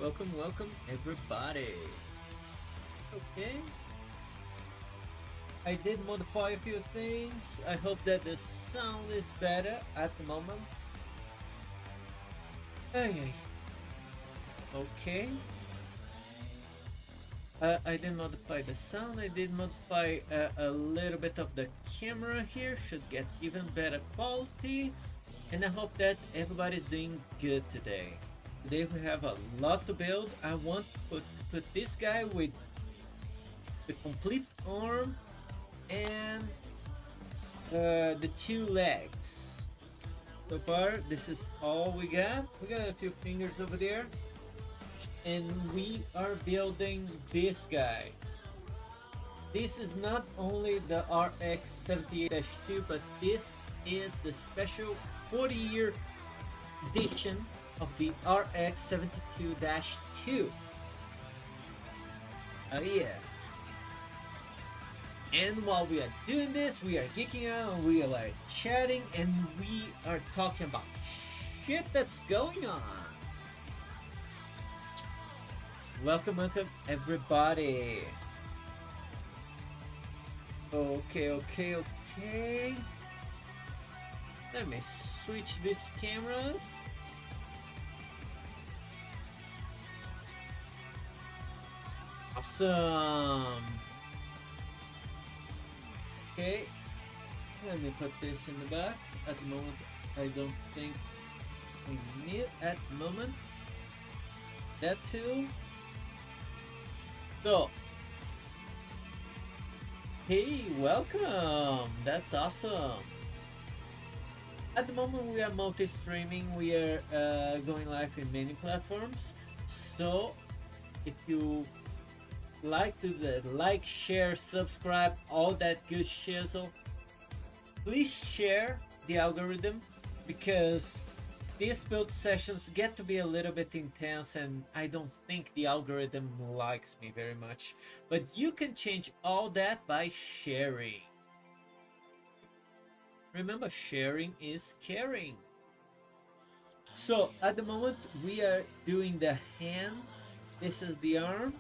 welcome everybody. Okay. I did modify a few things. I hope that the sound is better at the moment. Okay. Okay. I did modify the sound. I did modify a little bit of the camera here. Should get even better quality. And I hope that everybody's doing good today. Today we have a lot to build. I want to put this guy with the complete arm and the two legs. So far, this is all we got. We got a few fingers over there. And we are building this guy. This is not only the RX 78-2, but this is the special 40-year edition of the RX 72-2. Oh yeah. And while we are doing this, we are geeking out and we are like chatting and we are talking about shit that's going on. Welcome everybody. Okay. Let me switch these cameras. Awesome. Okay, let me put this in the back. At the moment, I don't think we need at the moment. That too. So, hey, welcome. That's awesome. At the moment, we are multi-streaming. We are going live in many platforms. So, if you like to like, share, subscribe, all that good shizzle, please share the algorithm because these build sessions get to be a little bit intense and I don't think the algorithm likes me very much. But you can change all that by sharing. Remember, sharing is caring. So at the moment we are doing the hand. This is the arm.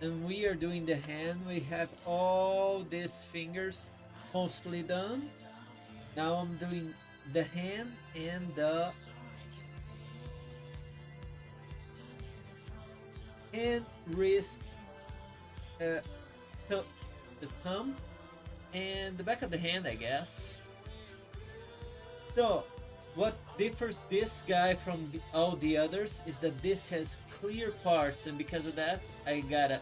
And we are doing the hand. We have all these fingers mostly done. Now I'm doing the hand and the wrist, the thumb and the back of the hand, I guess. So what differs this guy from all the others is that this has clear parts, and because of that I gotta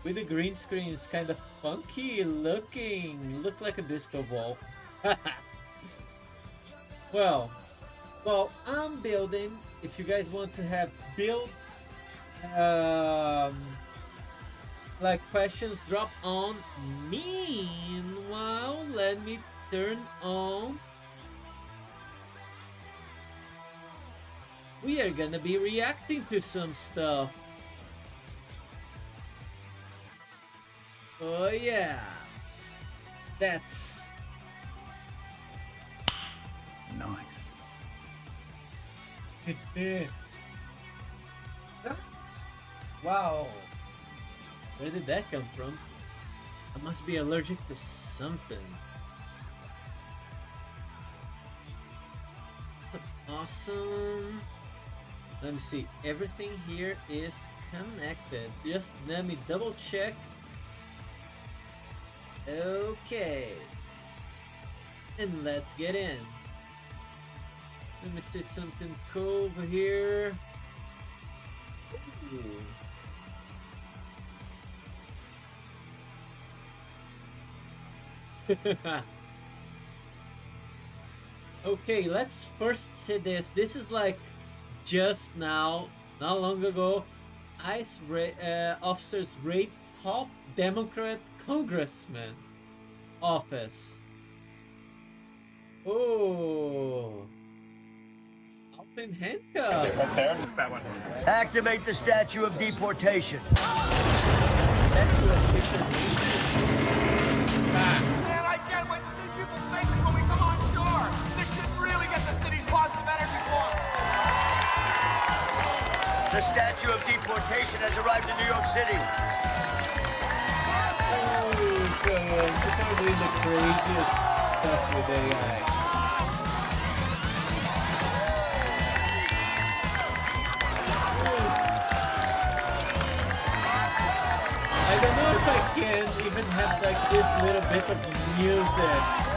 with the green screen. It's kind of funky looking, look like a disco ball. well I'm building. If you guys want to have built like questions, drop on. Meanwhile, let me turn on. We are gonna be reacting to some stuff. Oh yeah, that's nice. Wow, where did that come from? I must be allergic to something. That's awesome. Let me see, everything here is connected. Just let me double check. Okay, and let's get in. Let me see something cool over here. Okay, let's first see this. This is like just now, not long ago, officers raid top Democrat congressman office. Oh, open handcuffs. Right there, it's that one. Activate the statue of deportation. Man, I can't wait to see people's faces when we come on shore. This should really get the city's positive energy flowing. The statue of deportation has arrived in New York City. Oh, so people are doing the craziest stuff with AI. I don't know if I can even have like this little bit of music.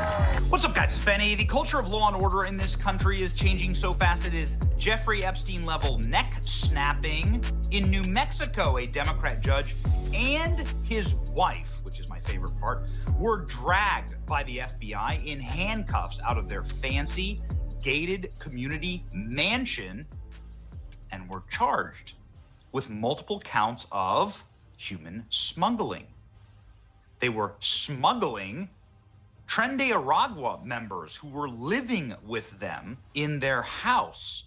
What's up, guys? It's Benny. The culture of law and order in this country is changing so fast it is Jeffrey Epstein level neck snapping. In New Mexico, a Democrat judge and his wife, which is my favorite part, were dragged by the FBI in handcuffs out of their fancy gated community mansion and were charged with multiple counts of human smuggling. They were smuggling Tren de Aragua members who were living with them in their house.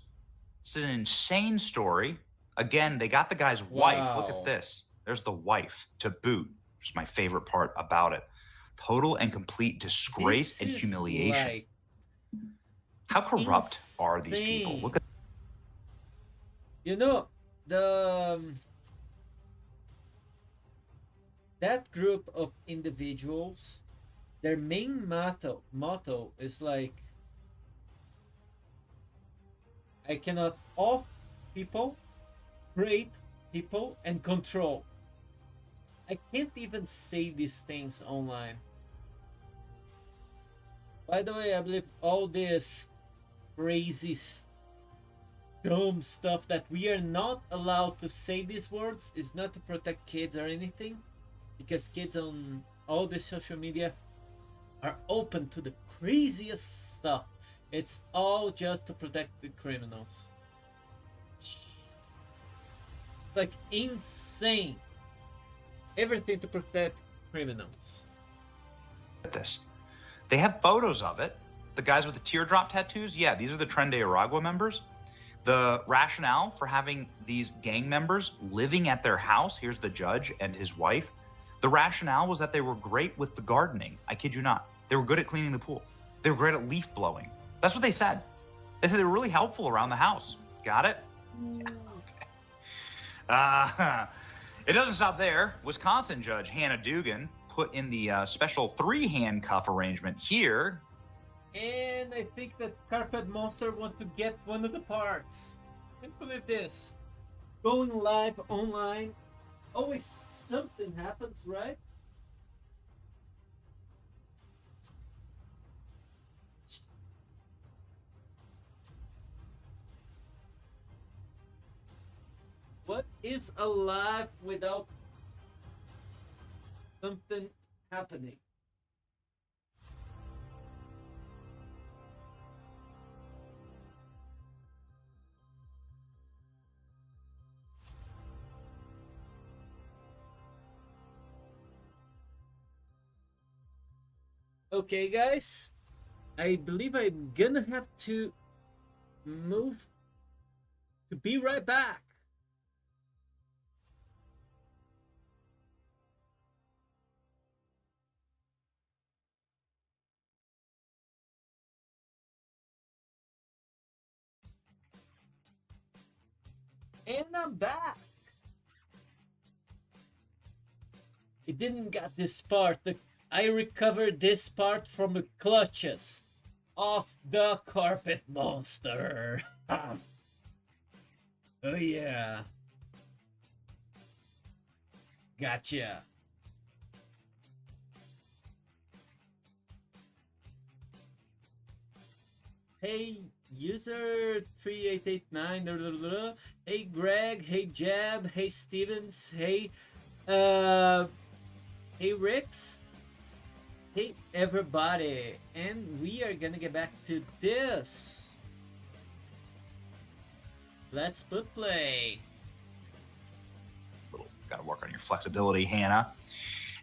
It's an insane story. Again, they got the guy's wife. Look at this. There's the wife to boot, which is my favorite part about it. Total and complete disgrace and humiliation. Like how corrupt are these people? insane. Look at You know, that group of individuals, their main motto is like, I cannot off people, rape people, and control. I can't even say these things online. By the way, I believe all this crazy dumb stuff that we are not allowed to say these words is not to protect kids or anything, because kids on all the social media are open to the craziest stuff. It's all just to protect the criminals. Like insane. Everything to protect criminals. this. They have photos of it. The guys with the teardrop tattoos, yeah, these are the Tren de Aragua members. The rationale for having these gang members living at their house, here's the judge and his wife. The rationale was that they were great with the gardening. I kid you not. They were good at cleaning the pool. They were great at leaf blowing. That's what they said. They said they were really helpful around the house. Got it? Yeah, okay. It doesn't stop there. Wisconsin judge Hannah Dugan put in the special 3-handcuff arrangement here. And I think that Carpet Monster want to get one of the parts. Can't believe this. Going live online, always something happens, right? What is alive without something happening? Okay, guys, I believe I'm gonna have to move to be right back. And I'm back. It didn't get this part. I recovered this part from the clutches of the Carpet Monster. Oh yeah. Gotcha. Hey, user 3889. Blah, blah, blah. Hey, Greg. Hey, Jab. Hey, Stevens. Hey, hey, Rix. Hey, everybody. And we are gonna get back to this. Let's put play. Got to work on your flexibility, Hannah.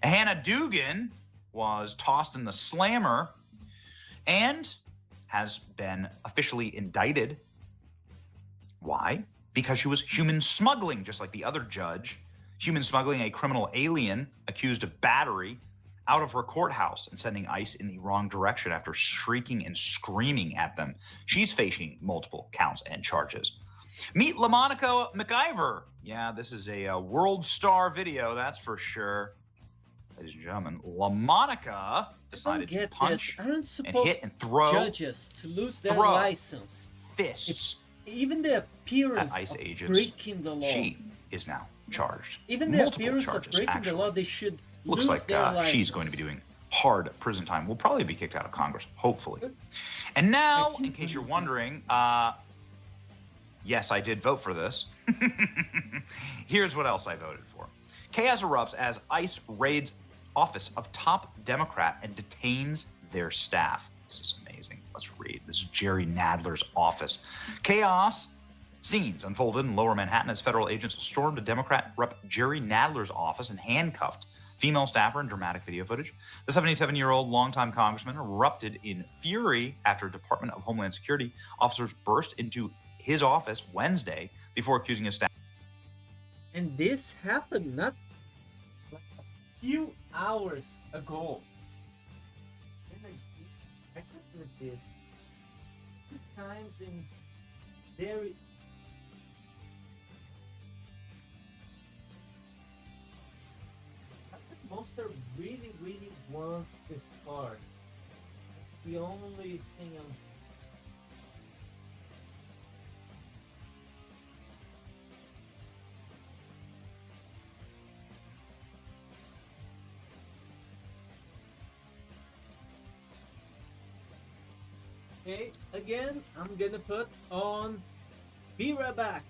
Hannah Dugan was tossed in the slammer and has been officially indicted. Why? Because she was human smuggling, just like the other judge. Human smuggling a criminal alien accused of battery out of her courthouse and sending ICE in the wrong direction after shrieking and screaming at them. She's facing multiple counts and charges. Meet LaMonica McIver. Yeah, this is a world star video, that's for sure. Ladies and gentlemen, LaMonica decided to punch Aren't and supposed hit and throw judges to lose their license? fists Even the appearance at ICE of agents. breaking the law. She is now charged. Even the Multiple appearance charges, of breaking actually. the law, they should Looks lose like their license. she's going to be doing hard prison time. Will probably be kicked out of Congress, hopefully. And now, in case you're wondering, yes, I did vote for this. Here's what else I voted for. Chaos erupts as ICE raids office of top Democrat and detains their staff. This is amazing. Let's read. This is Jerry Nadler's office. Chaos scenes unfolded in Lower Manhattan as federal agents stormed a Democrat Rep. Jerry Nadler's office and handcuffed female staffer in dramatic video footage. The 77-year-old longtime congressman erupted in fury after Department of Homeland Security officers burst into his office Wednesday before accusing his staff. And this happened not like a few hours ago. And I could do this 2 times in very. Monster really wants this card. It's the only thing I'm. Okay, again, I'm gonna put on Be Right Back.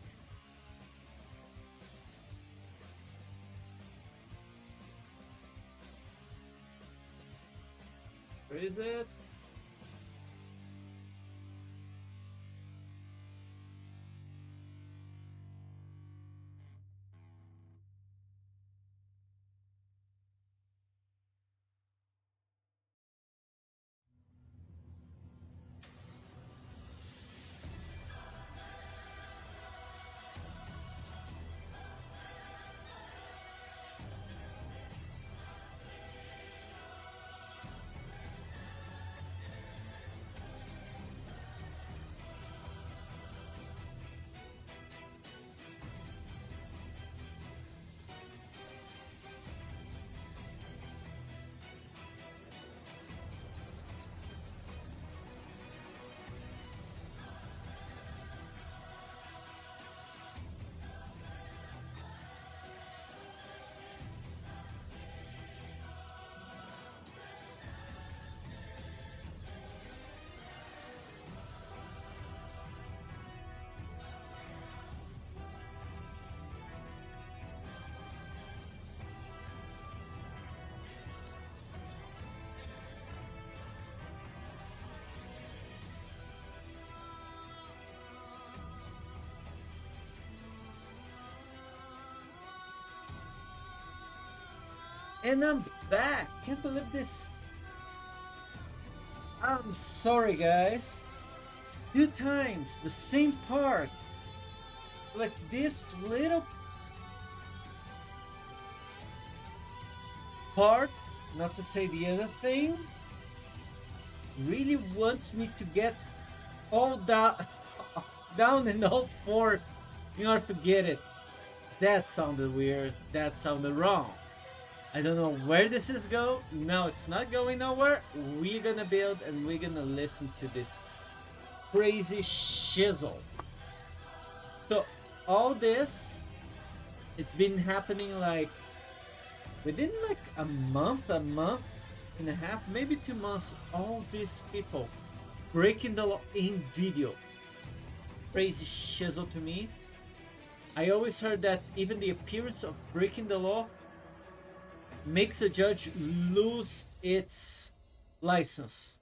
Where is it? And I'm back. Can't believe this. I'm sorry, guys. 2 times the same part. Like this little part, not to say the other thing, really wants me to get all down in all fours in order to get it. That sounded weird. That sounded wrong. I don't know where this is going. No, it's not going nowhere. We're gonna build and we're gonna listen to this crazy shizzle. So all this, it's been happening like within like a month and a half, maybe 2 months. All these people breaking the law in video. Crazy shizzle to me. I always heard that even the appearance of breaking the law makes a judge lose its license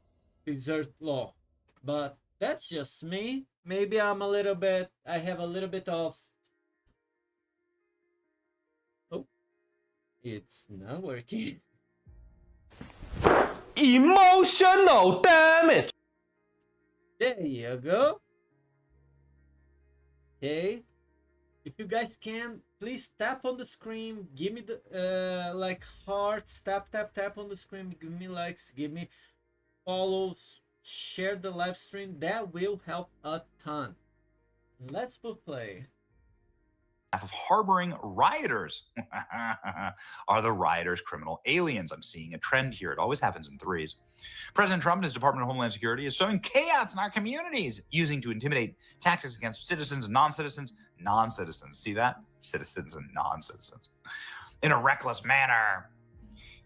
to exert law. But that's just me. Maybe I have a little bit of... Oh, it's not working. Emotional damage. There you go. Okay. If you guys can, please tap on the screen. Give me the like hearts. Tap on the screen. Give me likes. Give me follows. Share the live stream. That will help a ton. Let's both play. Of harboring rioters. Are the rioters criminal aliens? I'm seeing a trend here. It always happens in threes. President Trump and his Department of Homeland Security is sowing chaos in our communities, using to intimidate tactics against citizens and non-citizens. Non-citizens. See that? Citizens and non-citizens. In a reckless manner.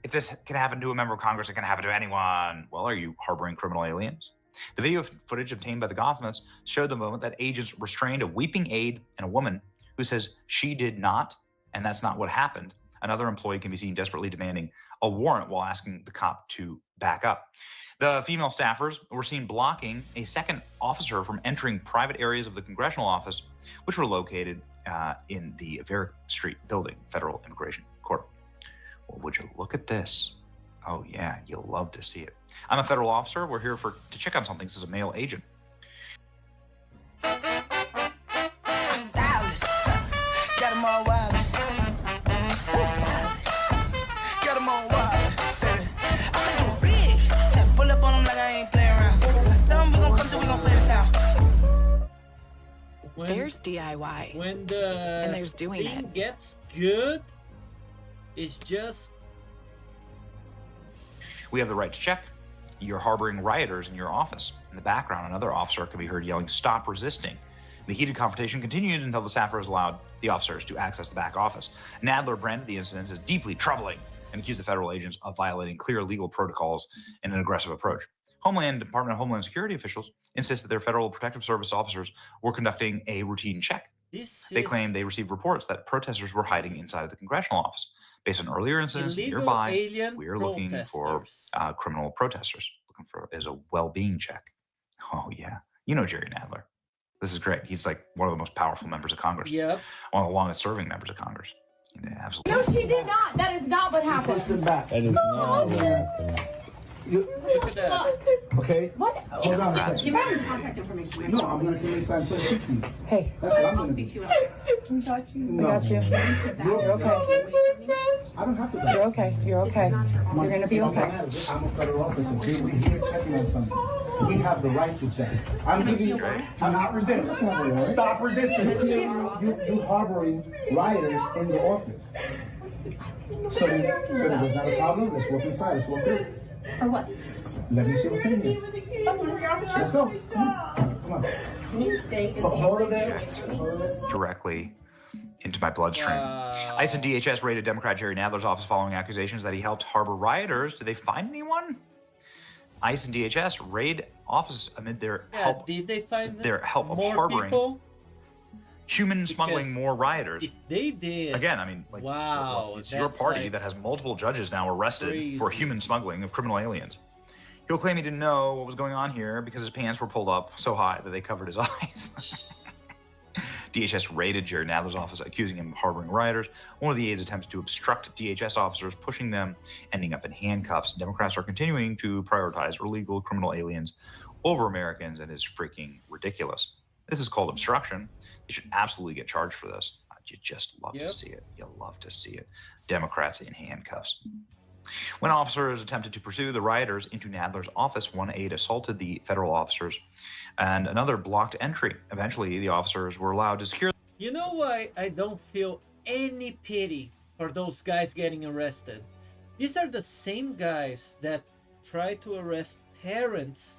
If this can happen to a member of Congress, it can happen to anyone. Well, are you harboring criminal aliens? The video footage obtained by the Gothamists showed the moment that agents restrained a weeping aide and a woman who says she did not, and that's not what happened. Another employee can be seen desperately demanding a warrant while asking the cop to back up. The female staffers were seen blocking a second officer from entering private areas of the congressional office, which were located in the Varick Street building, Federal Immigration Court. Well, would you look at this? Oh yeah, you'll love to see it. I'm a federal officer. We're here to check on something, says a male agent. There's DIY. When the And there's doing thing it. gets good, it's just... We have the right to check. You're harboring rioters in your office. In the background, another officer can be heard yelling, "Stop resisting." The heated confrontation continues until the staffers allowed the officers to access the back office. Nadler branded the incident as deeply troubling and accused the federal agents of violating clear legal protocols in an aggressive approach. Department of Homeland Security officials insist that their Federal Protective Service officers were conducting a routine check. They claim they received reports that protesters were hiding inside of the congressional office. Based on earlier incidents illegal nearby, alien we are looking for protesters. criminal protesters, looking for as a well-being check. Oh yeah, you know Jerry Nadler. This is great. He's like one of the most powerful members of Congress. Yep. One of the longest-serving members of Congress. Yeah, absolutely. No, she did not. That is not what happened. That is not what happened. Look at that. Okay? What? Hold on a second. Give me your contact information. No, I'm gonna give you time to speak to you. Hey. That's what I'm I'll gonna speak do. to you. No. I got you. You're okay. I don't have to. You're okay. You're okay. You're gonna be okay. I'm a federal officer. We're here checking on something. We have the right to check. I'm giving you. I'm not resisting. Stop resisting. You harboring rioters in the office. So there's not a problem. Let's walk inside. Let's walk through. For what? Let me see what's in here. Let's go. Come on. Hold it there. Hold it there. Directly into my bloodstream. Wow. ICE and DHS raided Democrat Jerry Nadler's office following accusations that he helped harbor rioters. Did they find anyone? ICE and DHS raid office amid their help. Did they find their help of more harboring people? human smuggling Because more rioters. If they did, Again, I mean, like, wow, it's your that's party like that has multiple judges now arrested for crazy. human smuggling of criminal aliens. He'll claim he didn't know what was going on here because his pants were pulled up so high that they covered his eyes. DHS raided Jerry Nadler's office, accusing him of harboring rioters. One of the aides attempted to obstruct DHS officers, pushing them, ending up in handcuffs. Democrats are continuing to prioritize illegal criminal aliens over Americans, and is freaking ridiculous. This is called obstruction. They should absolutely get charged for this. You just love to see it. You love to see it. Democrats in handcuffs. When officers attempted to pursue the rioters into Nadler's office, one aide assaulted the federal officers and another blocked entry. Eventually, the officers were allowed to secure. You know why I don't feel any pity for those guys getting arrested? These are the same guys that try to arrest parents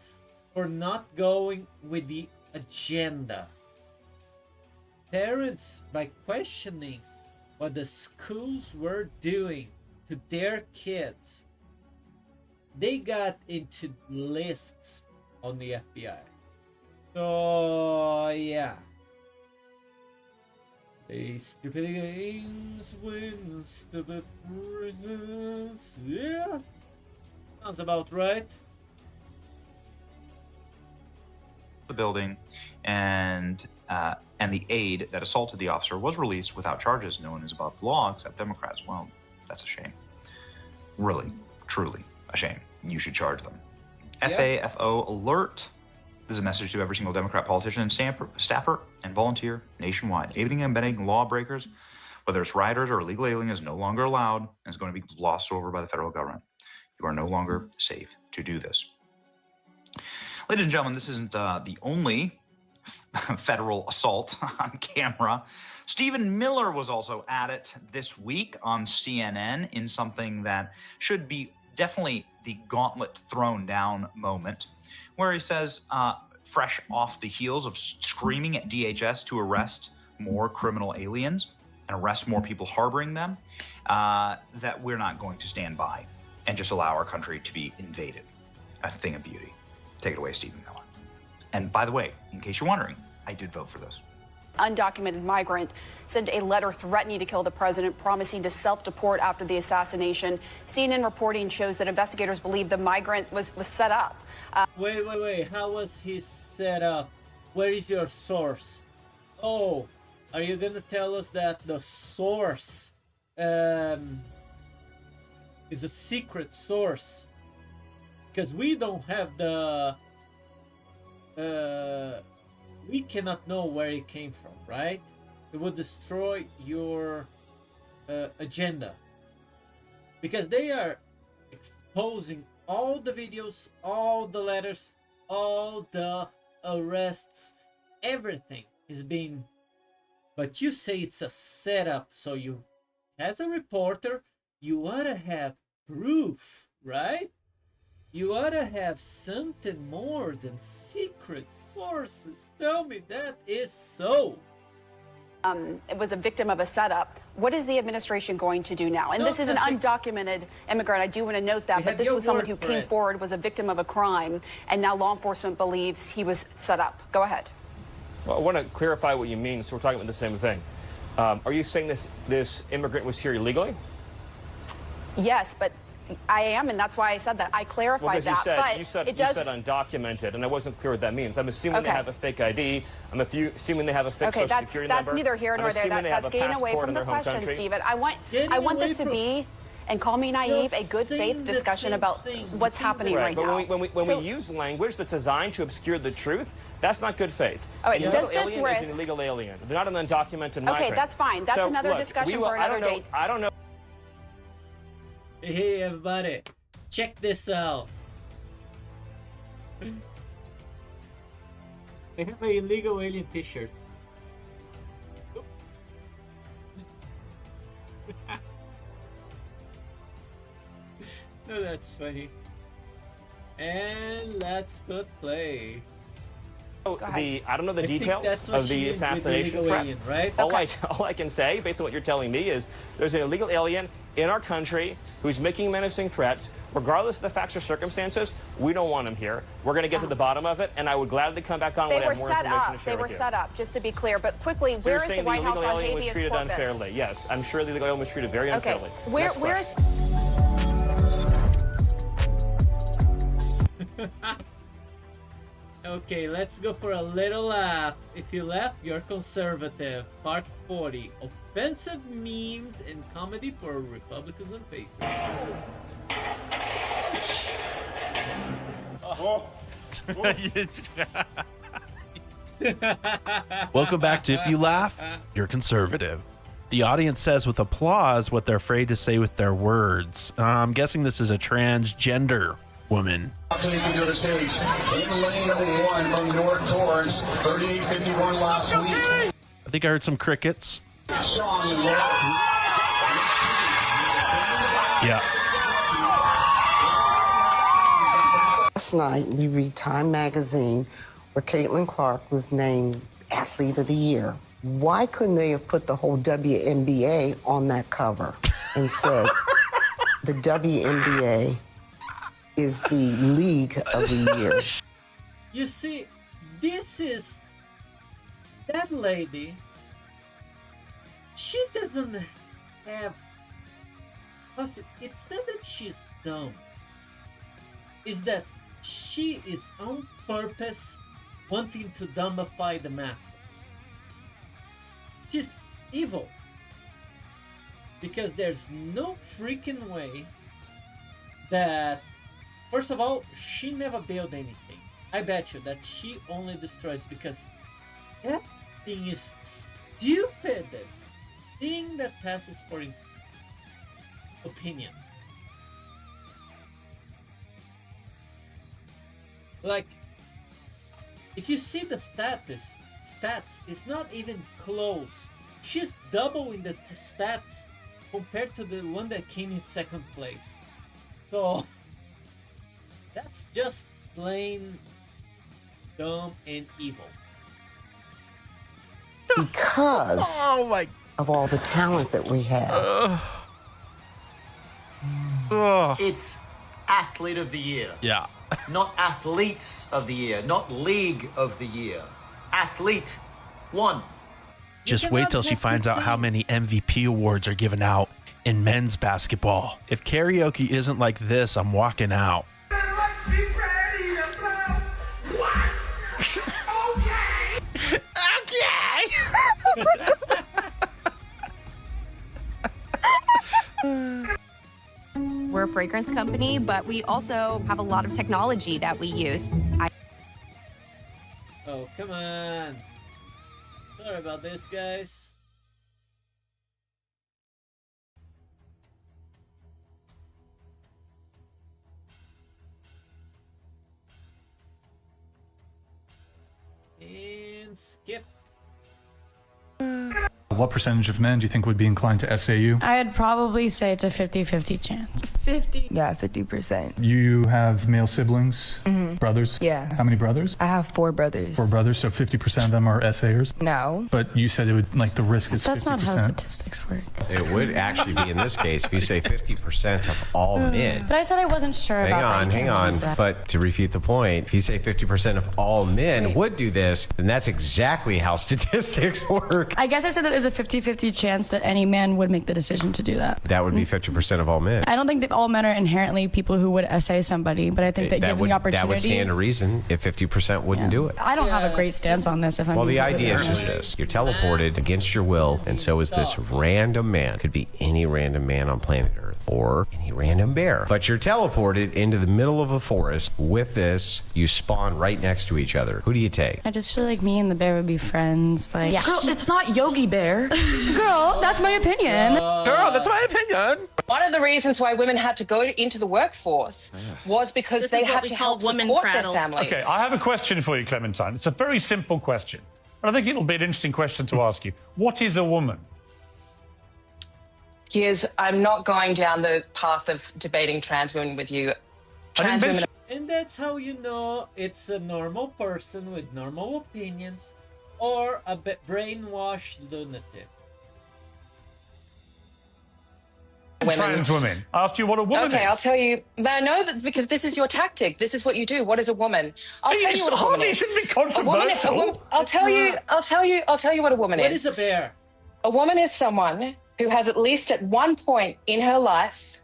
for not going with the agenda. Parents, by questioning what the schools were doing to their kids, they got into lists on the FBI. So yeah, a stupid games win stupid prizes. Yeah, sounds about right. The building, and the aide that assaulted the officer was released without charges. No one is above the law except Democrats. Well, that's a shame. Really, truly a shame. You should charge them. Yep. FAFO alert. This is a message to every single Democrat politician and staffer and volunteer nationwide. Aiding and abetting lawbreakers, whether it's rioters or illegal alien, is no longer allowed and is going to be glossed over by the federal government. You are no longer safe to do this. Ladies and gentlemen, this isn't the only federal assault on camera. Stephen Miller was also at it this week on CNN in something that should be definitely the gauntlet thrown down moment, where he says, fresh off the heels of screaming at DHS to arrest more criminal aliens and arrest more people harboring them, that we're not going to stand by and just allow our country to be invaded. A thing of beauty. Take it away, Stephen Miller. And by the way, in case you're wondering, I did vote for this. Undocumented migrant sent a letter threatening to kill the president, promising to self-deport after the assassination. CNN reporting shows that investigators believe the migrant was set up. Wait. How was he set up? Where is your source? Oh, are you gonna tell us that the source is a secret source? Because we don't have the... we cannot know where it came from, right? It would destroy your agenda. Because they are exposing all the videos, all the letters, all the arrests, everything is being... But you say it's a setup, so you, as a reporter, you ought to have proof, right? You ought to have something more than secret sources. Tell me that is so. It was a victim of a setup. What is the administration going to do now? And No, this is an nothing. undocumented immigrant. I do want to note that, We but have this your was someone word who for came it. forward, was a victim of a crime, and now law enforcement believes he was set up. Go ahead. Well, I want to clarify what you mean, so we're talking about the same thing. Are you saying this immigrant was here illegally? Yes, but I am, and that's why I said that. I clarified Well, that. you said it does. undocumented, and I wasn't clear what that means. I'm assuming Okay. they have a fake ID. I'm assuming they have a fake Okay, social security number. that's neither here nor I'm there. assuming they have That's a getting away passport from in the their home question, country. Stephen. Getting I want away this to from- be, and call me naive, You're a good saying faith the discussion same about thing. what's happening Right, right but now. when So- we use language that's designed to obscure the truth, that's not good faith. All right, An does illegal this alien is risk- an illegal alien. They're not an undocumented migrant. Okay, that's fine. That's So, another look, discussion we will- for another day. I don't know. Hey everybody, check this out. I have an illegal alien t-shirt. No, that's funny. And let's put play. I don't know the I think details that's what of she the is with the assassination illegal threat. alien, right? All I can say, based on what you're telling me, is there's an illegal alien in our country who's making menacing threats. Regardless of the facts or circumstances, we don't want him here. We're going to get to the bottom of it, and I would gladly come back on They when I were have more set information up. to share They were with you. set up, just to be clear. But quickly, So where you're is the saying White the House illegal on alien was habeas treated corpus? unfairly? Yes, I'm sure the illegal alien was treated very Okay, unfairly. where's Okay, let's go for a little laugh. If you laugh, you're conservative. Part 40. Offensive memes and comedy for Republicans on Facebook. Welcome back to If You Laugh, You're Conservative. The audience says with applause what they're afraid to say with their words. I'm guessing this is a transgender woman. Actually, can go to stage. In lane number one among North Taurus, 3851 last week. I think I heard some crickets. Strong and left. Yeah. Last night, we read Time magazine where Caitlin Clark was named Athlete of the Year. Why couldn't they have put the whole WNBA on that cover and said the WNBA is the league of the year? You see, this is... That lady, she doesn't have... It's not that she's dumb. It's that she is on purpose wanting to dumbify the masses. She's evil. Because there's no freaking way that... First of all, she never built anything. I bet you that she only destroys because that thing is stupidest thing that passes for opinion. Like, If you see the stats, it's not even close. She's double in the stats compared to the one that came in second place. So that's just plain dumb and evil. Because of all the talent that we have. It's Athlete of the Year. Yeah. Not Athletes of the Year, not League of the Year. Athlete 1. Just wait till she finds out how many MVP awards are given out in men's basketball. If karaoke isn't like this, I'm walking out. We're a fragrance company, but we also have a lot of technology that we use. Oh, come on. Sorry about this, guys. And skip. What percentage of men do you think would be inclined to SAU? I'd probably say it's a 50-50 chance. 50? Yeah, 50%. You have male siblings? Brothers? Yeah. How many brothers? I have 4 brothers. 4 brothers, so 50% of them are SAers? No. But you said it would, like, the risk is 50%. That's not how statistics work. It would actually be in this case if you say 50% of all men. But I said I wasn't sure about that. Hang on. But to refute the point, if you say 50% of all men would do this, then that's exactly how statistics work. I guess I said that there's a 50-50 chance that any man would make the decision to do that. That would be 50% of all men. I don't think that all men are inherently people who would essay somebody, but I think that given the opportunity... That would stand to reason if 50% wouldn't do it. I don't have a great stance on this. If I'm Well, the idea is just this. You're teleported against your will, and so is this random man. Could be any random man on planet Earth, or any random bear. But you're teleported into the middle of a forest. With this, you spawn right next to each other. Who do you take? I just feel like me and the bear would be friends. Like, Girl, it's not Yogi Bear. Girl, that's my opinion. Girl, that's my opinion. One of the reasons why women had to go into the workforce was because they had to help support their families. Okay, I have a question for you, Clementine. It's a very simple question, but I think it'll be an interesting question to ask you. What is a woman? I'm not going down the path of debating trans women with you. Trans women. And that's how you know it's a normal person with normal opinions or a brainwashed lunatic. Trans women. I asked you what a woman is. Okay, I'll tell you. I know that because this is your tactic. This is what you do. What is a woman? I'll tell you what a woman is. It shouldn't be controversial. I'll tell you what a woman is. What is a bear? A woman is someone who has at least at one point in her life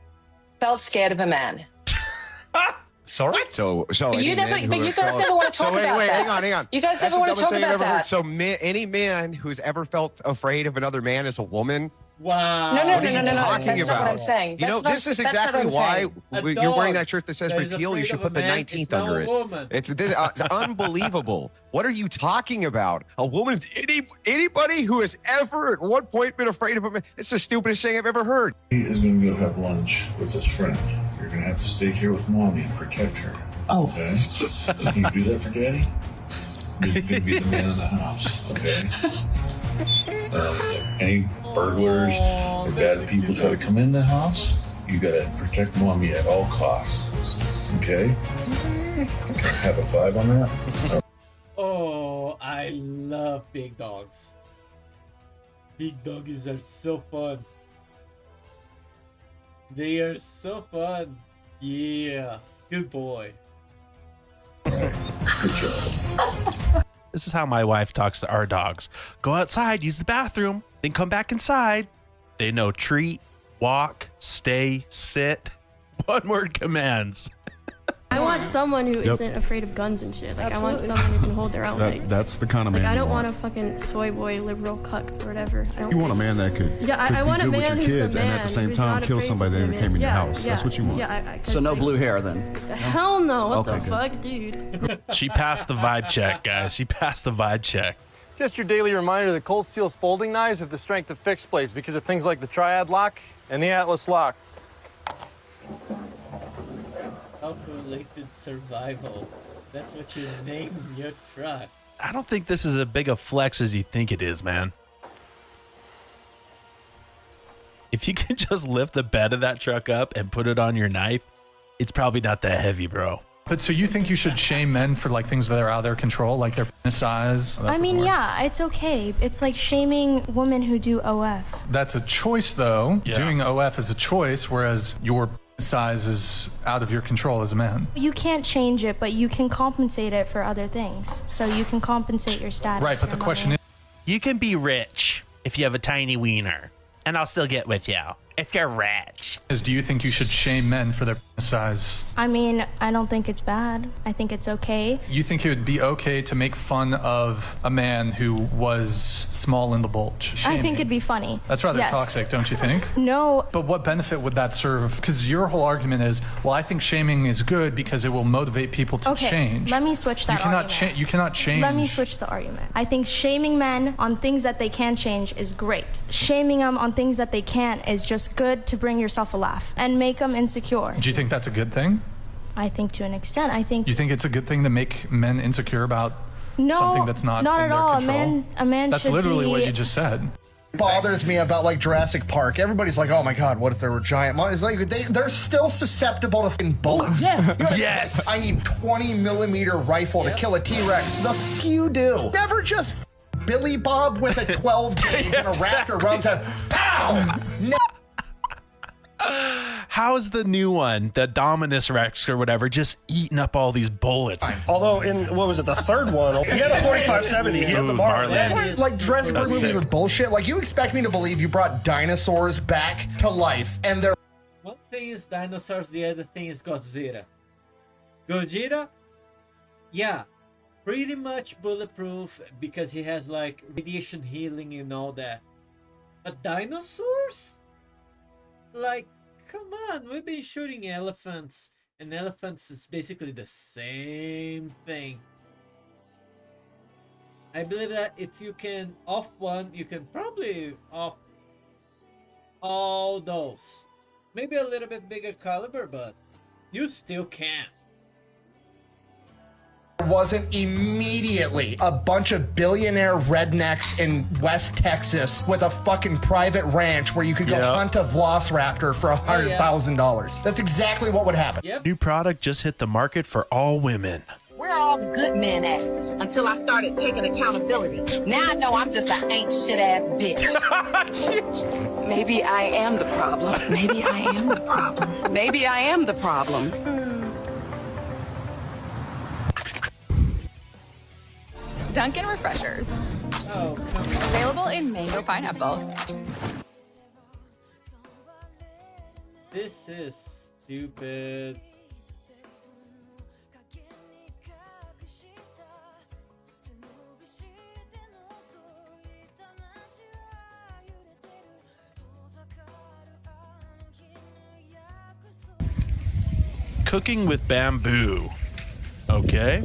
felt scared of a man. Sorry? So you guys never want to talk about wait, that. hang on. You guys That's never want to the dumbest talk thing I've about ever heard. that. So any man who's ever felt afraid of another man is a woman? Wow. No. What are you talking That's about? not what I'm saying. You know, this is exactly why you're wearing that shirt that says that is repeal. You afraid should of put a the man 19th is now under a it. woman. It's unbelievable. What are you talking about? A woman? Anybody who has ever at one point been afraid of a man? It's the stupidest thing I've ever heard. He is going to go have lunch with his friend. You're going to have to stay here with Mommy and protect her. Oh. Okay? Can you do that for Daddy? You're going to be the man in the house. Okay? If any burglars or bad people try to come in the house, you got to protect Mommy at all costs. Okay? Have a 5 on that? Oh, I love big dogs. Big doggies are so fun. They are so fun. Yeah, good boy. Good job. This is how my wife talks to our dogs. Go outside, use the bathroom, then come back inside. They know treat, walk, stay, sit. One word commands. I want someone who Yep. isn't afraid of guns and shit. Like, Absolutely. I want someone who can hold their own. That's the kind of man Like, I you don't want. want a fucking soy boy, liberal cuck or whatever. I don't You want a man that could, Yeah, could I want be a good with man your who's a kids and at man the same who's time not kill afraid somebody of that women. came in your Yeah, house. That's yeah, what you want. yeah, So no blue hair then? Hell no. What Okay, the good. fuck, dude? She passed the vibe check, guys. She passed the vibe check. Just your daily reminder that Cold Steel's folding knives have the strength of fixed blades because of things like the Triad lock and the Atlas lock. Calculated survival. That's what you name your truck. I don't think this is as big a flex as you think it is, man. If you can just lift the bed of that truck up and put it on your knife, it's probably not that heavy, bro. But so you think you should shame men for like things that are out of their control, like their penis size? I mean, yeah, it's okay. It's like shaming women who do OF. That's a choice, though. Yeah. Doing OF is a choice, whereas your size is out of your control as a man. You can't change it, but you can compensate it for other things. So you can compensate your status. Right, but the question is, you can be rich if you have a tiny wiener, and I'll still get with you if you're rich. do you think you should shame men for their penis size? I mean, I don't think it's bad. I think it's okay. You think it would be okay to make fun of a man who was small in the bulge? I think it'd be funny. That's rather Yes. toxic, don't you think? No. But what benefit would that serve? Because your whole argument is, well, I think shaming is good because it will motivate people to Okay, change. let me switch that You cannot argument. change. You cannot change. Let me switch the argument. I think shaming men on things that they can change is great. Shaming them on things that they can't is just good to bring yourself a laugh and make them insecure. Do you think that's a good thing? I think to an extent. I think You think it's a good thing to make men insecure about no, something that's not in at their all. control? A man That's should literally be, what you just said. Bothers me about like Jurassic Park. Everybody's like, "Oh my God, what if there were giant monsters?" Like they're still susceptible to fucking bullets. Yeah. You're like, Yes. I need 20-millimeter rifle to kill a T-Rex. The few do. Never just Billy Bob with a 12 gauge and a raptor runs out. Pow! No. How's the new one, the Dominus Rex or whatever, just eating up all these bullets? Although in what was it, the third one, he had a 45-70. He hit the mark. That's why, like, Jurassic Park movies are bullshit. Like, you expect me to believe you brought dinosaurs back to life, and they're One thing is dinosaurs, the other thing is Godzilla. Gojira, yeah, pretty much bulletproof because he has like radiation healing and all that. But dinosaurs? Like, come on, we've been shooting elephants, and elephants is basically the same thing. I believe that if you can off one, you can probably off all those. Maybe a little bit bigger caliber, but you still can. wasn't immediately a bunch of billionaire rednecks in West Texas with a fucking private ranch where you could go hunt a velociraptor for $100,000. That's exactly what would happen. New product just hit the market for all women. Where are all the good men at? Until I started taking accountability. Now I know I'm just an ain't shit ass bitch. Maybe I am the problem. Maybe I am the problem. Maybe I am the problem. Dunkin' Refreshers. Available in mango pineapple. This is stupid. Cooking with bamboo. Okay.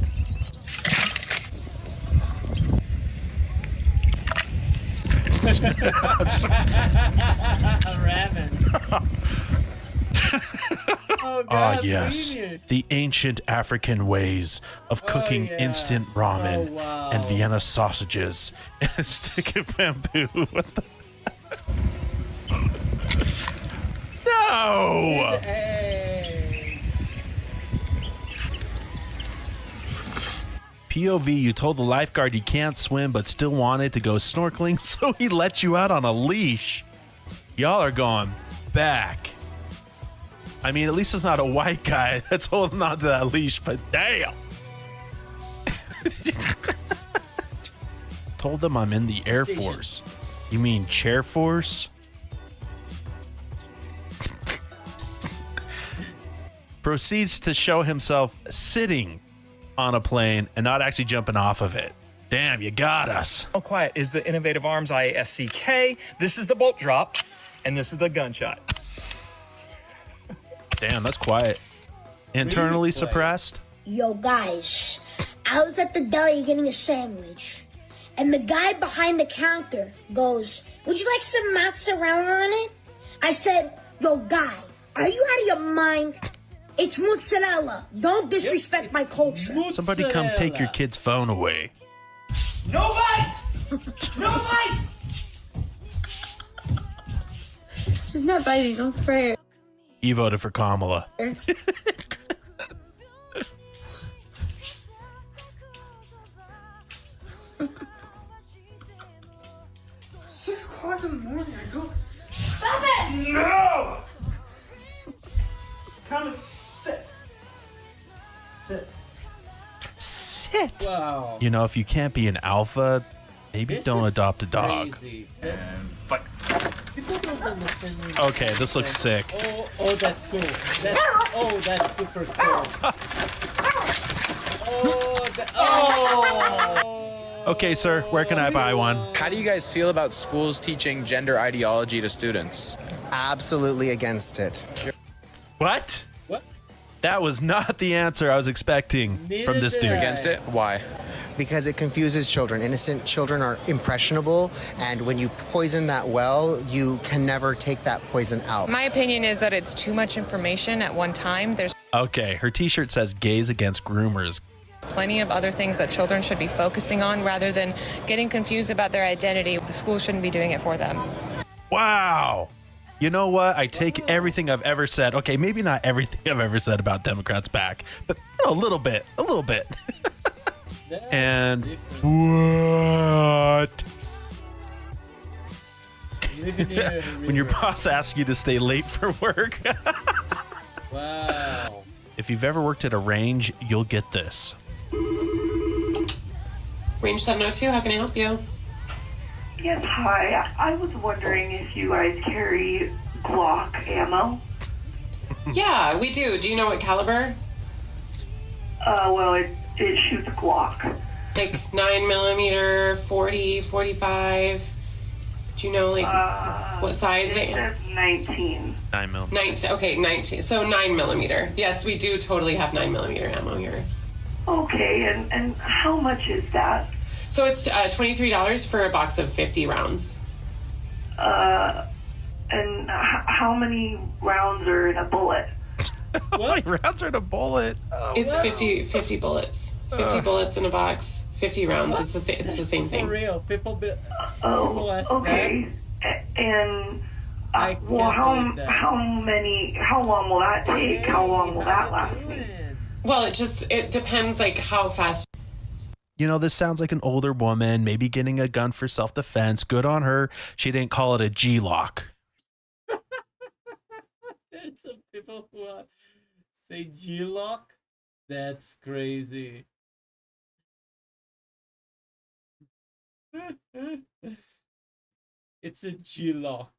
Ramen. Oh, God, yes. genius. The ancient African ways of cooking instant ramen and Vienna sausages and a stick of bamboo. What the? No! POV, you told the lifeguard you can't swim but still wanted to go snorkeling, so he let you out on a leash. Y'all are going back. I mean, at least it's not a white guy that's holding on to that leash, but damn. Told them I'm in the Air Force. You mean Chair Force? Proceeds to show himself sitting on a plane and not actually jumping off of it. Damn, you got us. All quiet is the Innovative Arms ISCK. This is the bolt drop, and this is the gunshot. Damn, that's quiet. Internally suppressed? Yo, guys, I was at the deli getting a sandwich, and the guy behind the counter goes, "Would you like some mozzarella on it?" I said, "Yo, guy, are you out of your mind?" It's mozzarella. Don't disrespect my culture. Somebody come take your kid's phone away. No bite! No bite! She's not biting. Don't spray her. He voted for Kamala. Six o'clock in the morning, I go. Stop it! No! Come and sit. Sit. Sit. Wow. You know, if you can't be an alpha, maybe This don't is adopt a dog. Crazy. But People don't understand me. okay, this looks sick. Oh, that's cool. That's super cool. Okay, sir, where can I buy one? How do you guys feel about schools teaching gender ideology to students? Absolutely against it. What? What? That was not the answer I was expecting from this dude. Against it? Why? Because it confuses children. Innocent children are impressionable, and when you poison that well, you can never take that poison out. My opinion is that it's too much information at one time. There's Okay, her t-shirt says gays against groomers. plenty of other things that children should be focusing on rather than getting confused about their identity. The school shouldn't be doing it for them. Wow. You know what? I take everything I've ever said. Okay, maybe not everything I've ever said about Democrats back, but a little bit. And what? When your boss asks you to stay late for work. Wow. If you've ever worked at a range, you'll get this. Range 702, how can I help you? Yes, hi. I was wondering if you guys carry Glock ammo. Yeah, we do. Do you know what caliber? Well, it shoots Glock. Like 9mm, 40, 45. Do you know, like, what size It says 19. 9mm. 19. Okay, 19. So 9mm. Yes, we do totally have 9mm ammo here. Okay, and how much is that? So it's $23 for a box of 50 rounds. And how many rounds are in a bullet? How many rounds are in a bullet? Oh, It's wow. 50 bullets. 50 bullets in a box, 50 rounds. It's the same For thing. real, people ask Okay. And well, how long will that take? How long will that last me? Well, it depends, like, how fast. You know, this sounds like an older woman, maybe getting a gun for self-defense. Good on her. She didn't call it a G-lock. There's some people who say G-lock. That's crazy. It's a G-lock.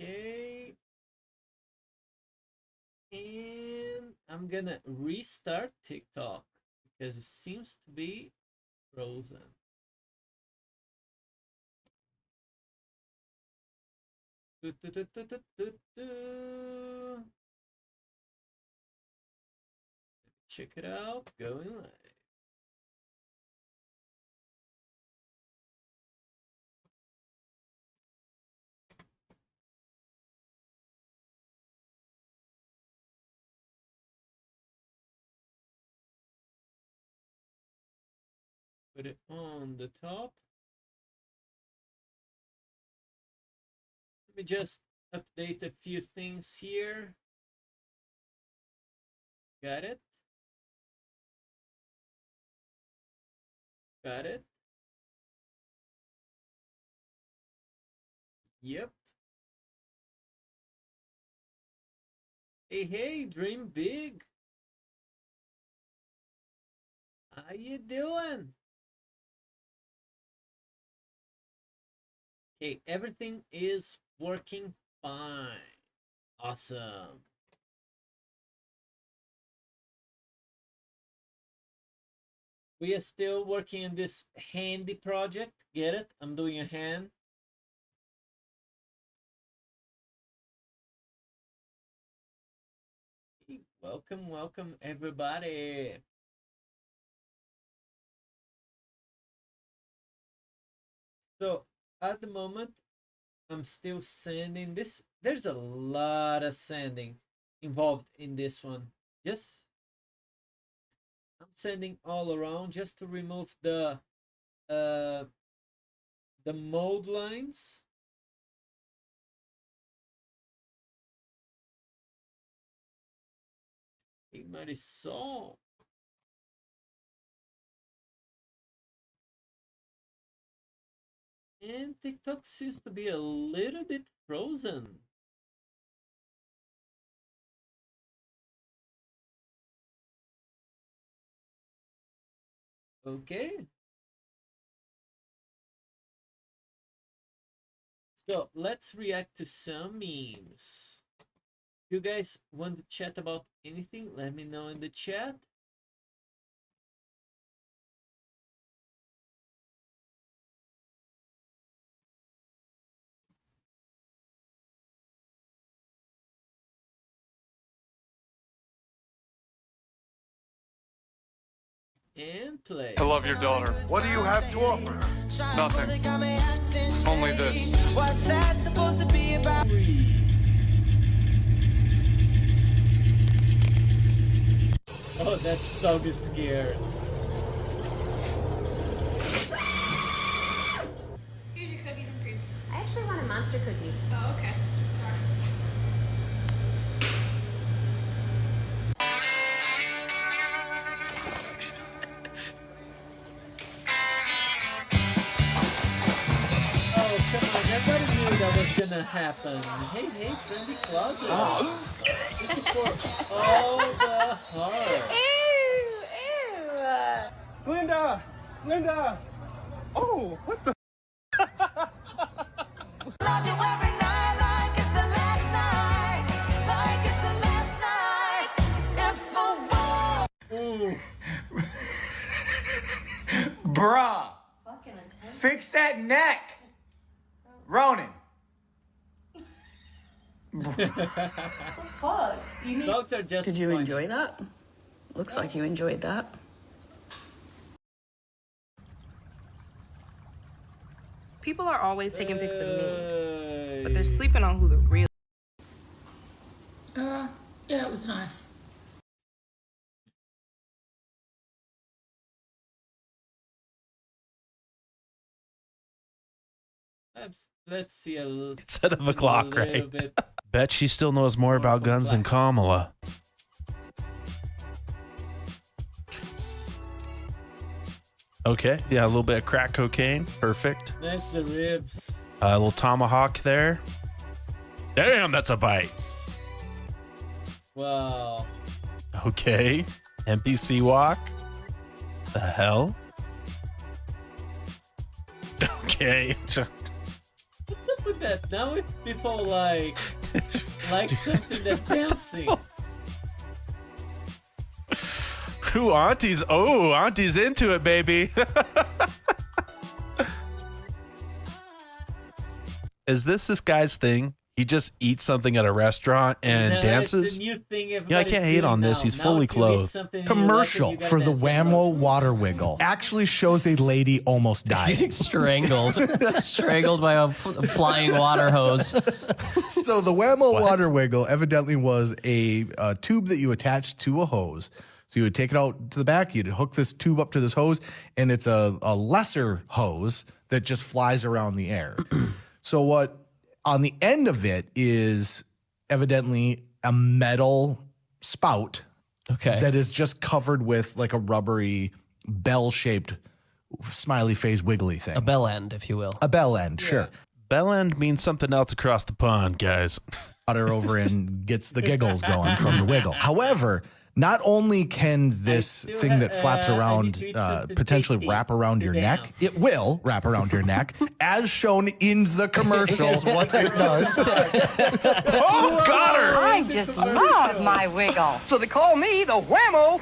Okay. And I'm gonna restart TikTok because it seems to be frozen. Check it out, going live. Put it on the top. Let me just update a few things here. Got it? Got it? Yep. Hey, dream big. How you doing? Okay, everything is working fine. Awesome. We are still working on this handy project. Get it? I'm doing a hand. Welcome everybody. So at the moment, I'm still sanding this. There's a lot of sanding involved in this one. I'm sanding all around just to remove the mold lines. Hey, Marisol. And TikTok seems to be a little bit frozen. Okay. So let's react to some memes. You guys want to chat about anything? Let me know in the chat. And play. I love your daughter. What do you have to offer her? Nothing. Only this. What's that supposed to be about? Oh, that dog is scared. Here's your cookies and cream. I actually want a monster cookie. Oh, okay. Sorry. Oh, come on. Everybody knew that was gonna happen. Hey, friendly closet. Looking for all the heart. Ew! Linda! Oh, what the? Love you every night like it's the last night. Like it's the last night. If the world. Bruh. Fix that neck. Ronan. Fuck. Dogs are just Did you funny. enjoy that? Looks like you enjoyed that. People are always taking pics of me, but they're sleeping on who the real. Yeah, it was nice. Let's see Instead of a clock, right? bit. Bet she still knows more about guns than Kamala. Okay, yeah, a little bit of crack cocaine. Perfect. That's the ribs. A little tomahawk there. Damn, that's a bite. Wow. Okay. NPC walk. The hell? Okay. What's up with that? Now if people like something they're dancing. Who Auntie's? Oh, Auntie's into it, baby. Is this guy's thing? He just eats something at a restaurant and dances? It's a new thing Yeah, I can't hate on this. He's fully clothed. Commercial for the Whammo Water Wiggle actually shows a lady almost dying. Strangled by a flying water hose. So the Whammo Water Wiggle evidently was a tube that you attached to a hose. So you would take it out to the back, you'd hook this tube up to this hose, and it's a lesser hose that just flies around the air. So what on the end of it is evidently a metal spout that is just covered with like a rubbery bell-shaped smiley face wiggly thing. A bell end, if you will. A bell end, sure. Bell end means something else across the pond, guys. Water over and gets the giggles going from the wiggle. However, not only can this thing that flaps around potentially wrap around your neck, it will wrap around your neck, as shown in the commercial. What it does. Oh, got her! I just love my wiggle. So they call me the Whammo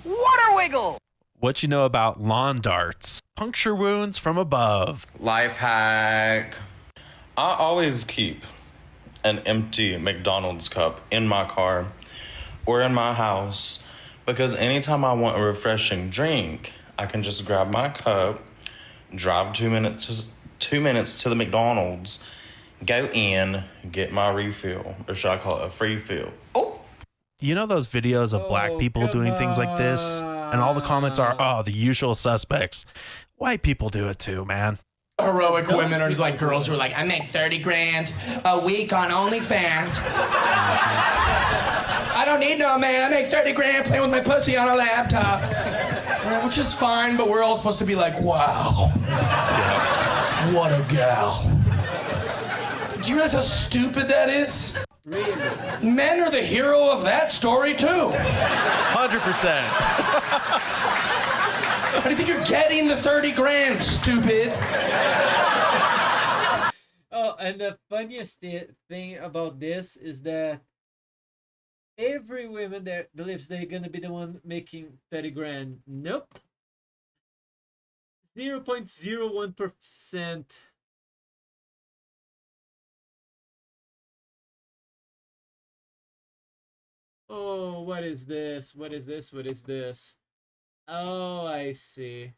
Water Wiggle. What you know about lawn darts? Puncture wounds from above. Life hack. I always keep an empty McDonald's cup in my car or in my house, because anytime I want a refreshing drink, I can just grab my cup, drive 2 minutes to the McDonald's, go in, get my refill, or should I call it a free fill? You know those videos of black people doing things like this? And all the comments are, oh, the usual suspects. White people do it too, man. Heroic women are like girls who are like, I make 30 grand a week on OnlyFans. I don't need no man. I make 30 grand playing with my pussy on a laptop. Which is fine, but we're all supposed to be like, wow. What a gal. Do you realize how stupid that is? Men are the hero of that story, too. 100%. How do you think you're getting the 30 grand, stupid? Oh, and the funniest thing about this is that every woman there believes they're gonna be the one making 30 grand. Nope. 0.01%. Oh, what is this? What is this? What is this? Oh, I see.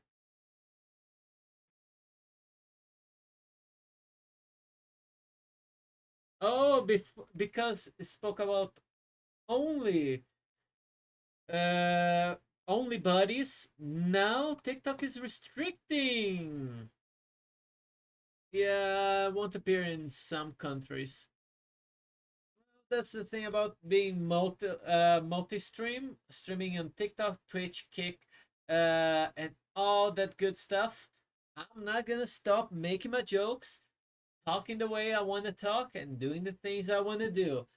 Oh, because it spoke about only bodies. Now TikTok is restricting. Yeah, won't appear in some countries. That's the thing about being multi-stream, streaming on TikTok, Twitch, Kick, and all that good stuff. I'm not gonna stop making my jokes, talking the way I want to talk, and doing the things I want to do.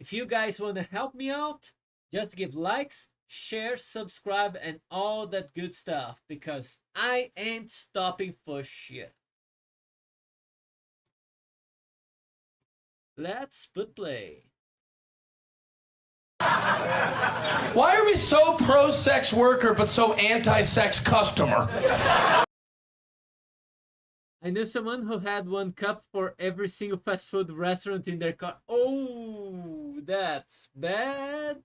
If you guys want to help me out, just give likes, share, subscribe, and all that good stuff, because I ain't stopping for shit. Let's put play. Why are we so pro-sex worker but so anti-sex customer? I knew someone who had 1 cup for every single fast food restaurant in their car. Oh, that's bad.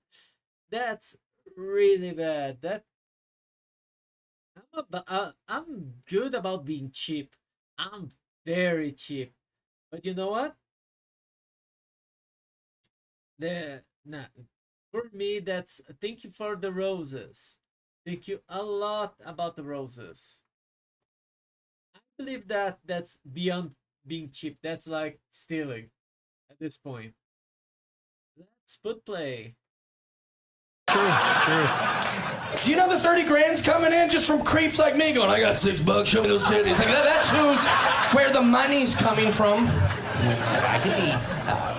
That's really bad. I'm good about being cheap. I'm very cheap. But you know what? For me, that's thank you for the roses. Thank you a lot about the roses. I believe that that's beyond being cheap. That's like stealing at this point. Let's put play. True. Do you know the 30 grand's coming in just from creeps like me going, I got $6, show me those titties. Like that's where the money's coming from. I could be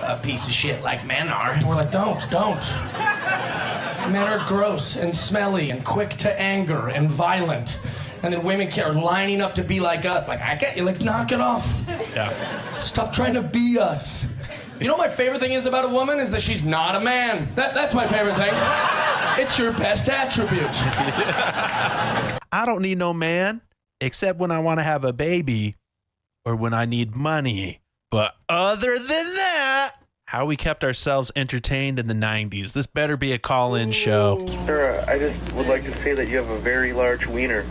a piece of shit like men are. And we're like, don't. Men are gross and smelly and quick to anger and violent. And then women are lining up to be like us. Like, I can't, like, knock it off. Yeah. Stop trying to be us. You know what my favorite thing is about a woman? Is that she's not a man. That's my favorite thing. It's your best attribute. I don't need no man, except when I want to have a baby or when I need money. But other than that, how we kept ourselves entertained in the 90s. This better be a call-in show. Sir, I just would like to say that you have a very large wiener.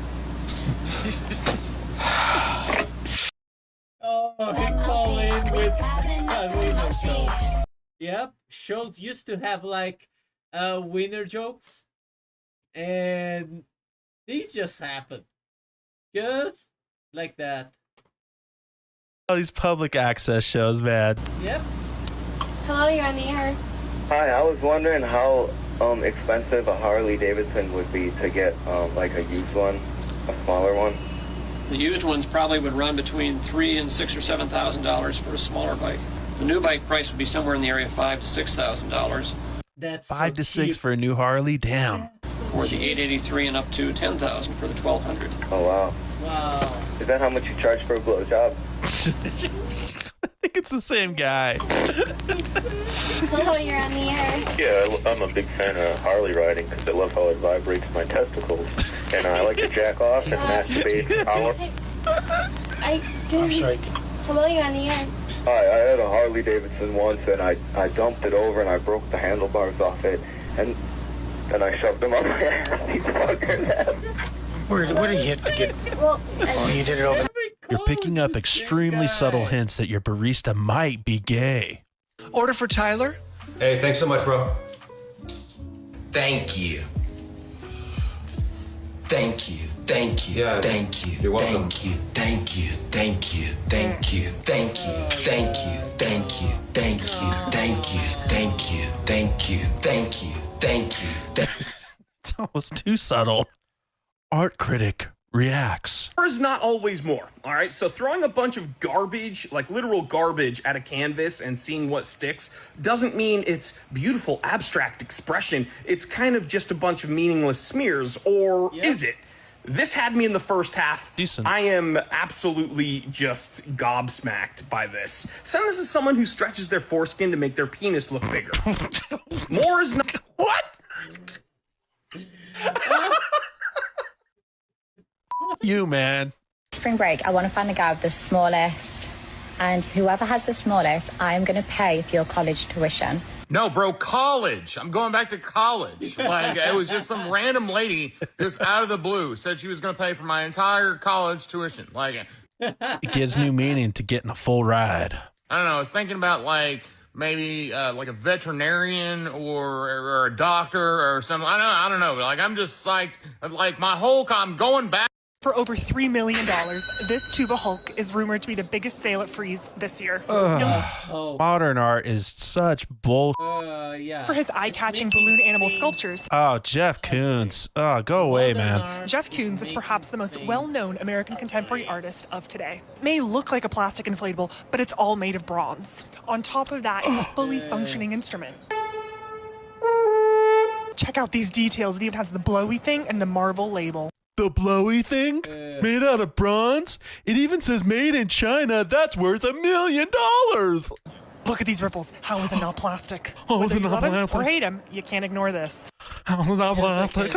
Oh, he called in with a wiener show. Yep, shows used to have like wiener jokes, and these just happened. Just like that. All these public access shows, man. Yep. Hello, you're on the air. Hi, I was wondering how expensive a Harley Davidson would be to get like a used one, a smaller one. The used ones probably would run between $3,000 and $6,000 or $7,000 for a smaller bike. The new bike price would be somewhere in the area of $5,000 to $6,000. That's $5,000 to $6,000 for a new Harley. Damn. For the 883 and up to $10,000 for the 1200. Oh wow. Wow. Is that how much you charge for a blowjob? I think it's the same guy. Hello, you're on the air. Yeah, I'm a big fan of Harley riding because I love how it vibrates my testicles. And I like to jack off and masturbate. I'm sorry. Hello, you're on the air. Hi, I had a Harley Davidson once, and I dumped it over, and I broke the handlebars off it, and I shoved them up my ass. These fuckers have. Where did you hit to get? Oh, you did it over. You're picking up extremely subtle hints that your barista might be gay. Order for Tyler? Hey, thanks so much, bro. Thank you. Thank you. Thank you. Yeah, thank you. You're welcome. Thank you. Thank you. Thank you. Thank you. Thank you. Thank you. Thank you. Thank you. Thank you. Thank you. Thank you. Thank you. Thank you. It's almost too subtle. Art critic reacts. More is not always more, all right? So throwing a bunch of garbage, like literal garbage, at a canvas and seeing what sticks doesn't mean it's beautiful, abstract expression. It's kind of just a bunch of meaningless smears, or is it? This had me in the first half. Decent. I am absolutely just gobsmacked by this. Send this as someone who stretches their foreskin to make their penis look bigger. More is not... What? You, man. Spring break, I want to find a guy with the smallest, and whoever has the smallest, I'm going to pay for your college tuition. No, bro, college. I'm going back to college. Like, it was just some random lady just out of the blue said she was going to pay for my entire college tuition. Like, It gives new meaning to getting a full ride. I don't know. I was thinking about, like, maybe like a veterinarian or a doctor or something. I don't know. Like, I'm just like my whole, I'm going back. For over $3 million, this Tuba Hulk is rumored to be the biggest sale at Frieze this year. Modern art is such bull. Yeah. For his eye-catching balloon animal sculptures. Oh, Jeff Koons. Oh, go away, man. Jeff Koons is perhaps the most well-known American contemporary artist of today. It may look like a plastic inflatable, but it's all made of bronze. On top of that, it's a fully functioning instrument. Check out these details. It even has the blowy thing and the Marvel label. The blowy thing? Made out of bronze? It even says made in China. That's worth $1 million. Look at these ripples. How is it not plastic? Oh, Whether is it you not love him plastic? or hate him, you can't ignore this. How is it not plastic?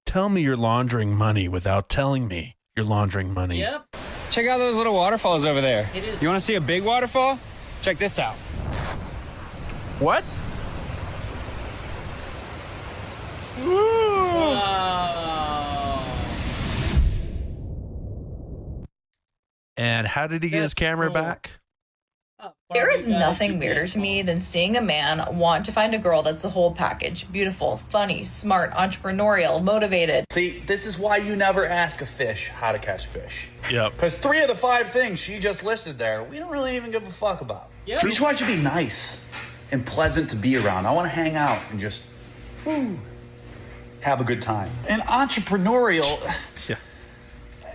Tell me you're laundering money without telling me you're laundering money. Yep. Check out those little waterfalls over there. It is. You want to see a big waterfall? Check this out. What? Wow. And how did he get his camera back? There is nothing weirder to me than seeing a man want to find a girl that's the whole package. Beautiful, funny, smart, entrepreneurial, motivated. See, this is why you never ask a fish how to catch fish. Yep. Because 3 of the 5 things she just listed there, we don't really even give a fuck about. Yep. We just want you to be nice and pleasant to be around. I want to hang out and just have a good time. And entrepreneurial... Yeah.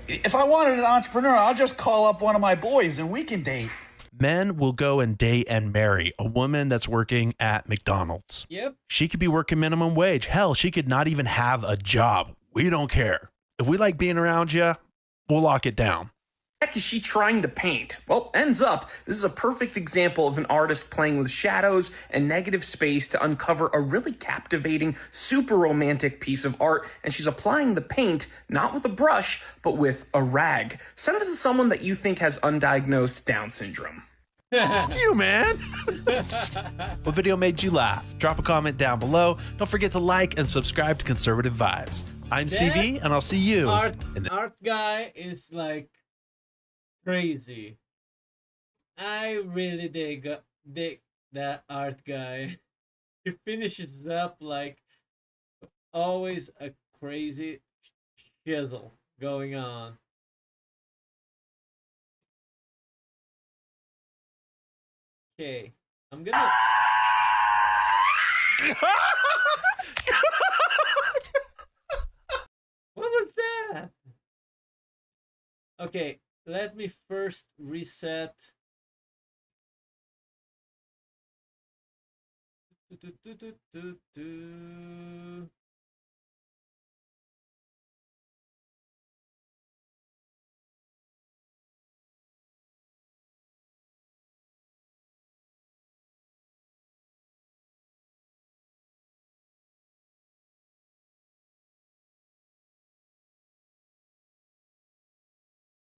If I wanted an entrepreneur, I'll just call up one of my boys and we can date. Men will go and date and marry a woman that's working at McDonald's. Yep. She could be working minimum wage. Hell, she could not even have a job. We don't care. If we like being around you, we'll lock it down. What the heck is she trying to paint? Well, ends up, this is a perfect example of an artist playing with shadows and negative space to uncover a really captivating, super romantic piece of art, and she's applying the paint not with a brush, but with a rag. Send this to someone that you think has undiagnosed Down syndrome. You, man. What video made you laugh? Drop a comment down below. Don't forget to like and subscribe to Conservative Vibes. I'm CV, and I'll see you. Art guy is like crazy. I really dig that art guy. He finishes up like always a crazy shizzle going on. Okay, I'm gonna. What was that? Okay, let me first reset.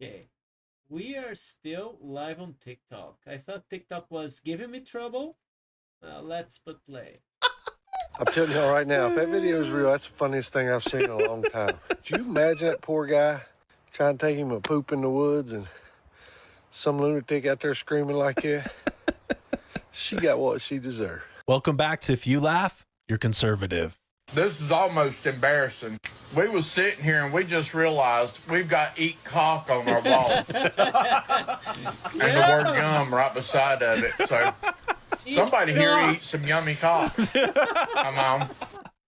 Okay, we are still live on TikTok. I thought TikTok was giving me trouble. Let's put play. I'm telling y'all right now, if that video is real, that's the funniest thing I've seen in a long time. Could you imagine that poor guy trying to take him a poop in the woods and some lunatic out there screaming like that? She got what she deserved. Welcome back to If You Laugh, You're Conservative. This is almost embarrassing. We was sitting here and we just realized we've got "eat cock" on our wall. And the word "gum" right beside of it. So somebody here eat some yummy cock. Come on.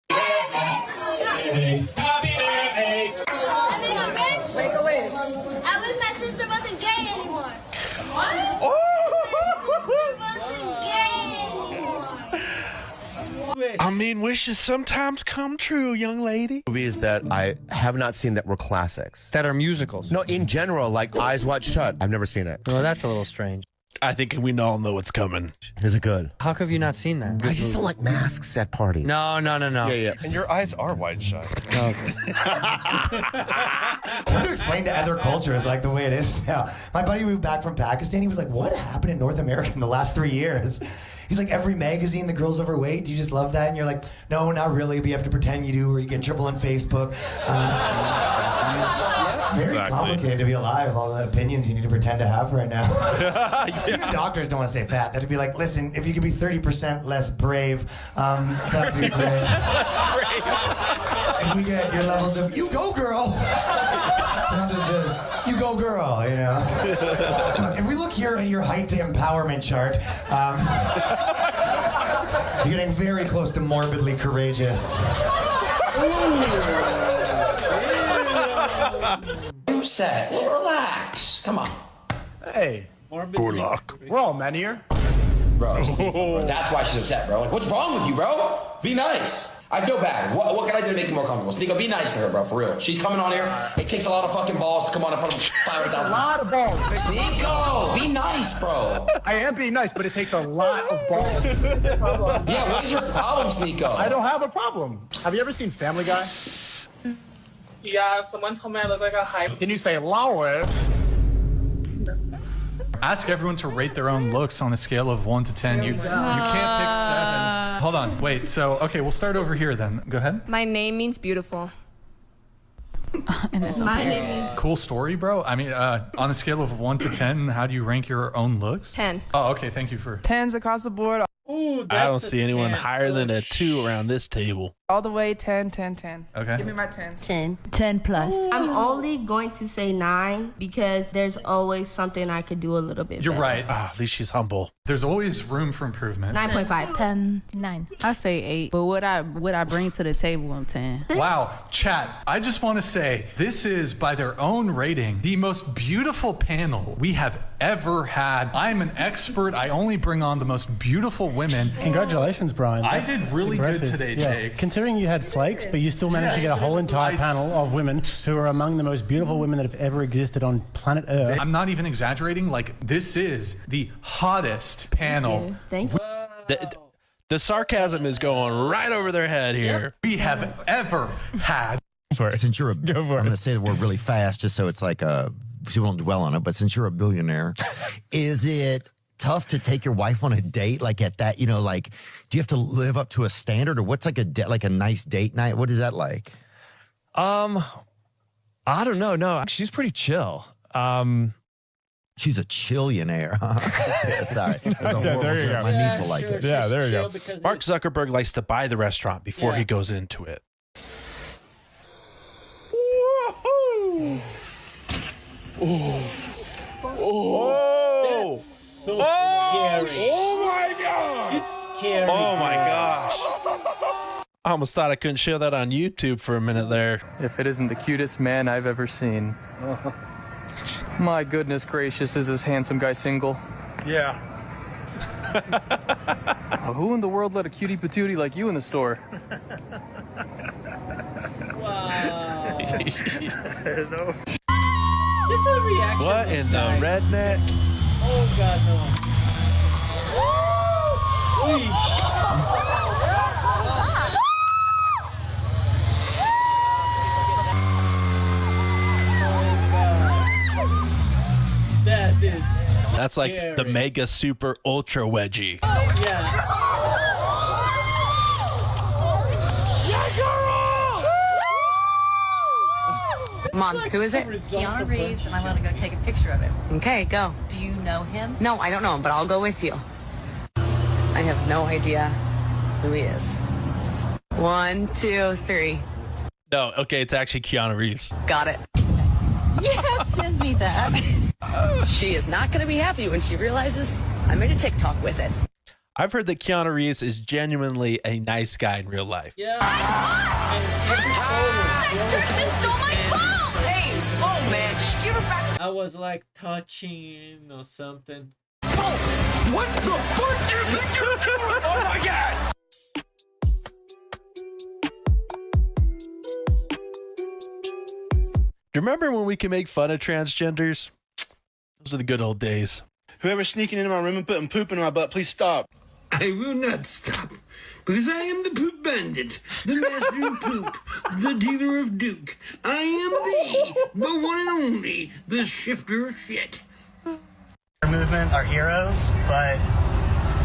Wait. I wish my sister wasn't gay anymore. What? Oh! I mean, wishes sometimes come true, young lady. Movies that I have not seen that were classics. That are musicals. No, in general, like Eyes Wide Shut. I've never seen it. Well, that's a little strange. I think we all know what's coming. Is it good? How have you not seen that? I just don't like masks at parties. No. Yeah. And your eyes are wide shut. Trying to explain to other cultures like the way it is now. My buddy moved back from Pakistan. He was like, "What happened in North America in the last 3 years?" He's like, "Every magazine, the girl's overweight. Do you just love that?" And you're like, "No, not really. But you have to pretend you do, or you get in trouble on Facebook." Very complicated to be alive. All the opinions you need to pretend to have right now. Even doctors don't want to say fat. They have to be like, "Listen, if you could be 30% less brave, that'd be great." If we get your levels of "you go, girl," not to just "you go, girl," you know. Look, if we look here at your height to empowerment chart, you're getting very close to morbidly courageous. You said, relax. Come on. Hey. Good luck. We're all men here. Bro, that's why she's upset, bro. Like, what's wrong with you, bro? Be nice. I feel bad. What can I do to make you more comfortable? Sneeko, be nice to her, bro, for real. She's coming on here. It takes a lot of fucking balls to come on in front of 500,000. A lot of balls. Sneeko, be nice, bro. I am being nice, but it takes a lot of balls. Yeah, what is your problem, Sneeko? I don't have a problem. Have you ever seen Family Guy? Yeah, someone told me I look like a hype. Can you say lower? Ask everyone to rate their own looks on a scale of 1 to 10. You can't pick 7. Hold on, wait. So, okay, we'll start over here then. Go ahead. My name means beautiful. And that's My name is Cool story, bro. I mean, on a scale of 1 to 10, how do you rank your own looks? 10. Oh, okay. Thank you for 10s across the board. Ooh, I don't see anyone higher than a 2 around this table. All the way 10, 10, 10. Okay. Give me my 10. 10. 10 plus. I'm only going to say 9 because there's always something I could do a little bit You're better. right. At least she's humble. There's always room for improvement. 9.5. 10. 9. I say 8. But what I bring to the table, I'm 10. Wow, chat, I just want to say this is, by their own rating, the most beautiful panel we have ever had. I'm an expert. I only bring on the most beautiful women. Congratulations, Brian. I That's did really impressive. good today, Yeah. Jake. Considering you had flakes, but you still managed to get a whole entire panel of women who are among the most beautiful women that have ever existed on planet Earth. I'm not even exaggerating. Like, this is the hottest panel. Thank you. The sarcasm is going right over their head here. We have ever had. Since you're I'm going to say the word really fast just so it's like so we won't dwell on it, but since you're a billionaire, is it tough to take your wife on a date like at that, you know, like do you have to live up to a standard, or what's like a nice date night? What is that like? I don't know. No, she's pretty chill. She's a chillionaire. Yeah, sorry. That's a horrible there you joke. go. My niece will like it. Yeah, there you go. Mark Zuckerberg likes to buy the restaurant before he goes into it. Oh, that's so scary. Oh my God! It's scary. Oh my gosh! I almost thought I couldn't show that on YouTube for a minute there. If it isn't the cutest man I've ever seen. My goodness gracious, is this handsome guy single? Yeah. Who in the world let a cutie patootie like you in the store? Wow. Just the reaction. What in the redneck? Oh God, no. That is. That's like scary. the mega super ultra wedgie. Yeah. Mom, who is it? Keanu Reeves, and I want to go take a picture of him. Okay, go. Do you know him? No, I don't know him, but I'll go with you. I have no idea who he is. 1, 2, 3. No, okay, it's actually Keanu Reeves. Got it. Yes, send me that. She is not going to be happy when she realizes I made a TikTok with it. I've heard that Keanu Reeves is genuinely a nice guy in real life. Yeah. And every photo, he always shows his hands. Hey, oh man, just give her back. I was like touching or something. What the fuck do you think you're doing? Oh my god! Do you remember when we could make fun of transgenders? Those were the good old days. Whoever's sneaking into my room and putting poop in my butt, please stop. I will not stop, because I am the poop bandit, the master of poop, the dealer of Duke. I am the one and only, the shifter of shit. Our movement are heroes, but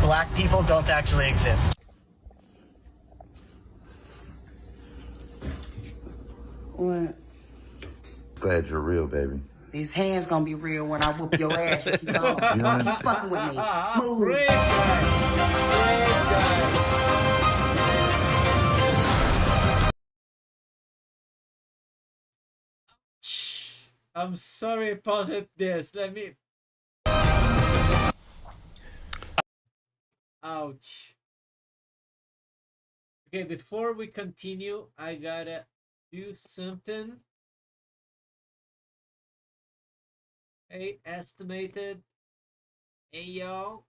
black people don't actually exist. What? Glad you're real, baby. These hands gonna be real when I whoop your ass. You keep on. You know Keep fucking with me. Move. I'm sorry, pause it this. Let me. Ouch. Okay, before we continue, I gotta do something. Hey, estimated. Hey, y'all.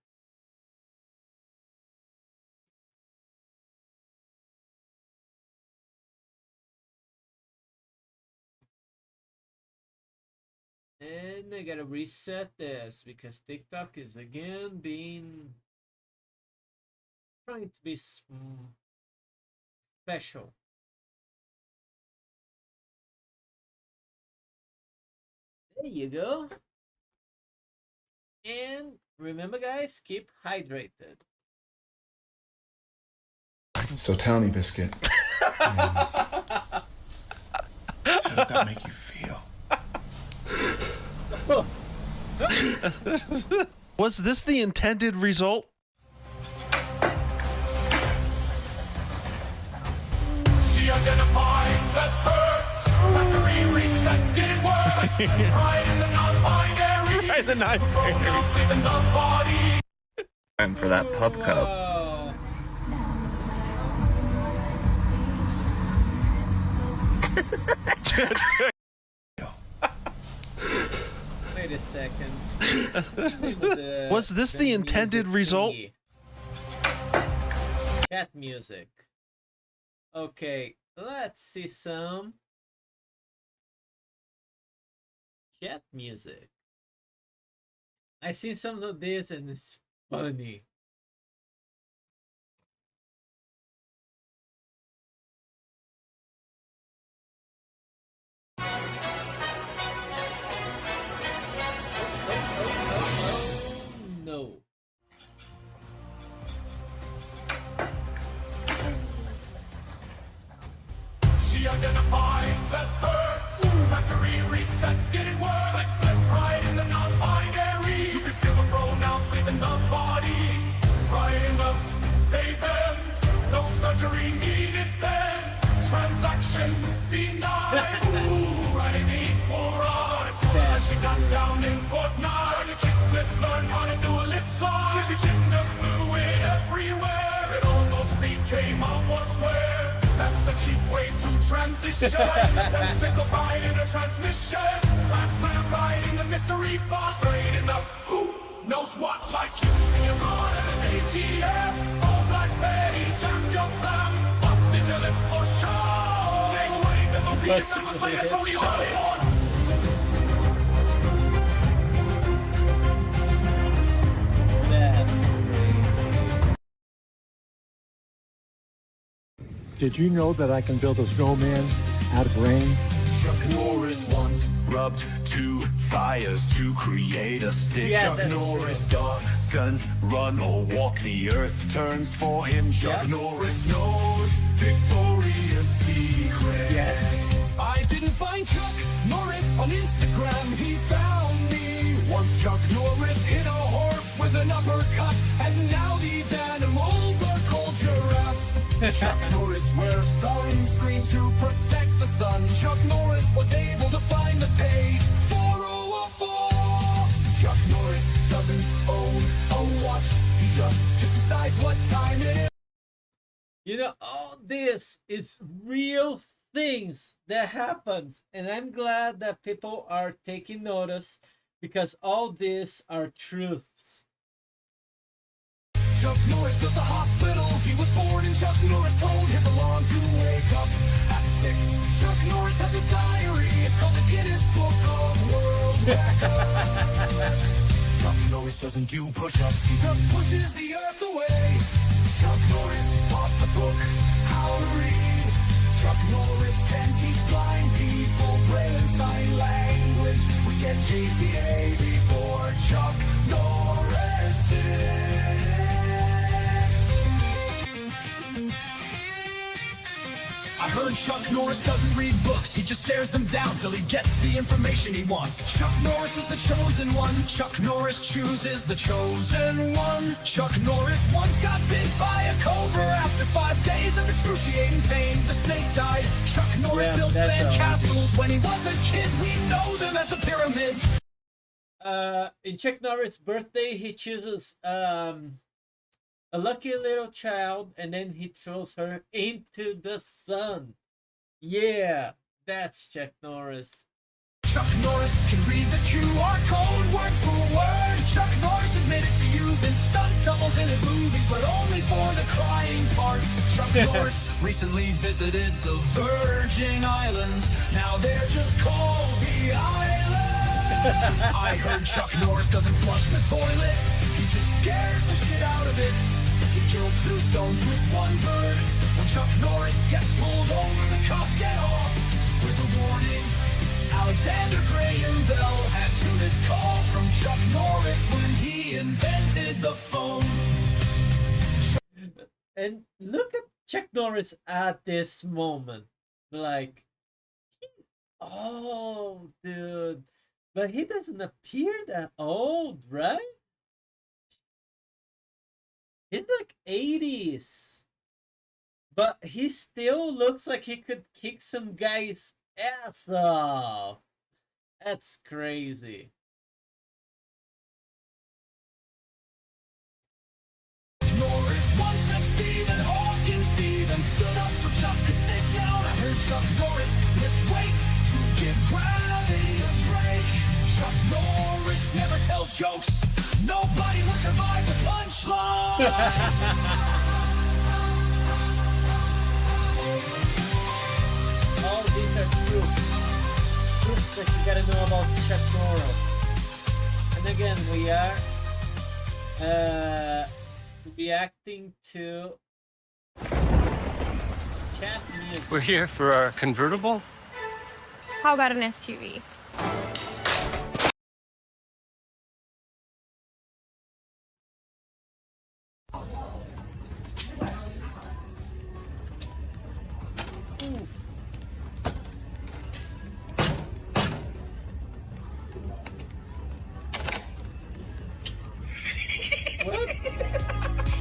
And I gotta reset this because TikTok is again trying to be special. There you go. And remember, guys, keep hydrated. So tell me, Biscuit. How did that make you feel? Was this the intended result? She identifies as hers. Factory reset didn't work. Right in the non-binary. Right in the non-binary. Time for that pub cup. Wait a second. Was this the intended result? Chat music. Okay, let's see some chat music. I see some of this and it's funny. No. She identifies as hers. Factory reset didn't work. Click flip right in the non-binary. You can feel the pronouns leaving the body. Right in the they thems. No surgery needed then. Transaction denied. Ooh, right in the equal rights. And she got down in Fortnite. Trying to kick flip, learn how to do a lip slide. She gender fluid everywhere. It almost became a was where. That's a cheap way to transition. Ten sickles right in the transmission. Clap slam right in the mystery box. Straight in the who knows what. Like using your card at an ATM. Oh, Black Betty jammed your clam. Busted your lip for sure. Dang way the movies that was like a Tony Osborne. Did you know that I can build a snowman out of rain? Chuck Norris once rubbed two fires to create a stick. Yeah, Chuck Norris dark guns run or walk. The earth turns for him. Chuck Norris knows Victoria's Secret. Yes. I didn't find Chuck Norris On Instagram he found me. Once Chuck Norris hit a horse with an uppercut, and now these animals are called giraffes. Chuck Norris wears sunscreen to protect the sun. Chuck Norris was able to find the page 4004. Chuck Norris doesn't own a watch. He just decides what time it is. You know, all this is real things that happens, and I'm glad that people are taking notice, because all these are truths. Chuck Norris built the hospital he was born in. Chuck Norris told his alarm to wake up at 6. Chuck Norris has a diary. It's called the Guinness Book of World Records. Chuck Norris doesn't do push-ups. He just pushes the earth away. Chuck Norris taught the book how to read. Chuck Norris can teach blind people braille and sign language. We get GTA before Chuck Norris is. I heard Chuck Norris doesn't read books. He just stares them down till he gets the information he wants. Chuck Norris is the chosen one. Chuck Norris chooses the chosen one. Chuck Norris once got bit by a cobra. After 5 days of excruciating pain, the snake died. Chuck Norris built sand castles when he was a kid. We know them as the pyramids. In Chuck Norris' birthday, he chooses a lucky little child, and then he throws her into the sun. Yeah, that's Chuck Norris. Chuck Norris can read the QR code word for word. Chuck Norris admitted to using stunt doubles in his movies, but only for the crying parts. Chuck Norris recently visited the Virgin Islands. Now they're just called the Islands. I heard Chuck Norris doesn't flush the toilet. He just scares the shit out of it. He killed 2 stones with 1 bird. When Chuck Norris gets pulled over, the cops get off with a warning. Alexander Graham Bell had 2 missed calls from Chuck Norris when he invented the phone. And look at Chuck Norris at this moment. Like, he's old, dude. But he doesn't appear that old, right? He's like 80s. But he still looks like he could kick some guy's ass off. That's crazy. Norris once met Stephen Hawking. Stephen stood up so Chuck could sit down. I heard Chuck Norris lifts weights to give gravity a break. Chuck Norris never tells jokes. Nobody will survive the punchline. All these are proofs that you gotta know about Chuck Norris. And again, we are reacting to chat music. We're here for our convertible. How about an SUV?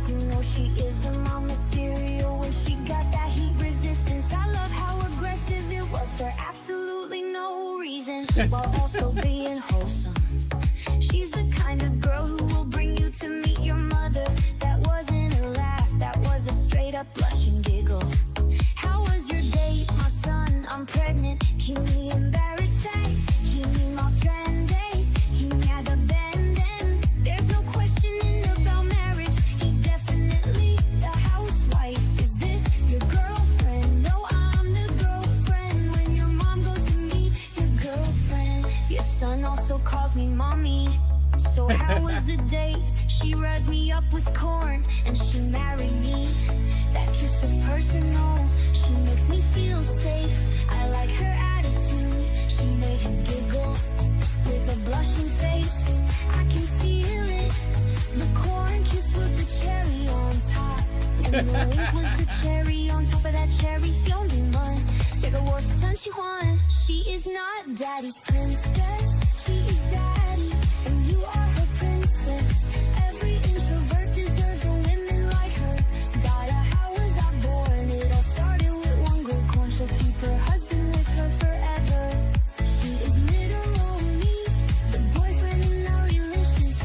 You know she is a mom material when she got that heat resistance. I love how aggressive it was for absolutely no reason, while also being wholesome. She's the kind of girl who will bring you to meet your mother. That wasn't a laugh, that was a straight up blush and giggle. How was your date, my son? I'm pregnant. Keep me embarrassed, say. Keep me my trendy. Keep me at the bend. There's no questioning about marriage. He's definitely the housewife. Is this your girlfriend? No, I'm the girlfriend. When your mom goes to meet your girlfriend, your son also calls me mommy. So how was the date? She raised me up with corn and she married me. That kiss was personal. She makes me feel safe. I like her attitude. She made him giggle with a blushing face. I can feel it. The corn kiss was the cherry on top, and the wink was the cherry on top of that cherry. 用你们这个我是真喜欢。She is not daddy's princess, she is daddy, and you are her princess. Every introvert deserves a woman like her. Dada, how was I born? It all started with one good corn. She'll keep her husband with her forever. She is little me, the boyfriend in our delicious.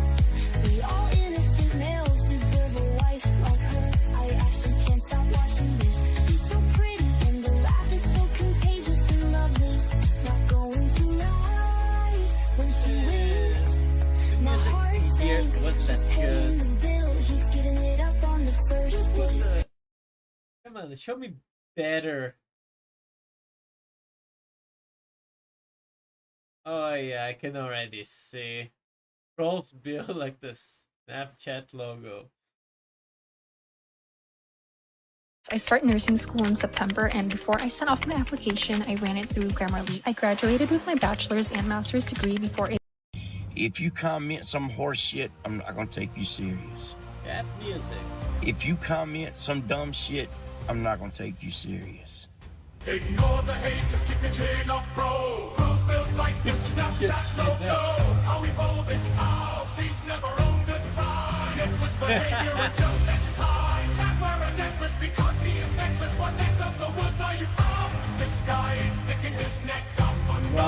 We all innocent males deserve a wife like her. I actually can't stop watching this. She's so pretty and the laugh is so contagious and lovely. Not going to lie when she winked. My heart sank. She's paying the bill. He's getting it up on the first date. Come on, show me better. Oh yeah, I can already see. Rolls build like the Snapchat logo. I start nursing school in September, and before I sent off my application, I ran it through Grammarly. I graduated with my bachelor's and master's degree before it. If you comment some horse shit, I'm not gonna take you serious. Cat music. If you comment some dumb shit, I'm not gonna take you serious. Ignore the hate, just keep your chin up, bro. Pros built like the Snapchat logo. How evolve is tall, he's never owned a tie. Necklace behavior until next time. Can't wear a necklace because he is necklace. What neck of the woods are you from? This guy ain't sticking his neck up for no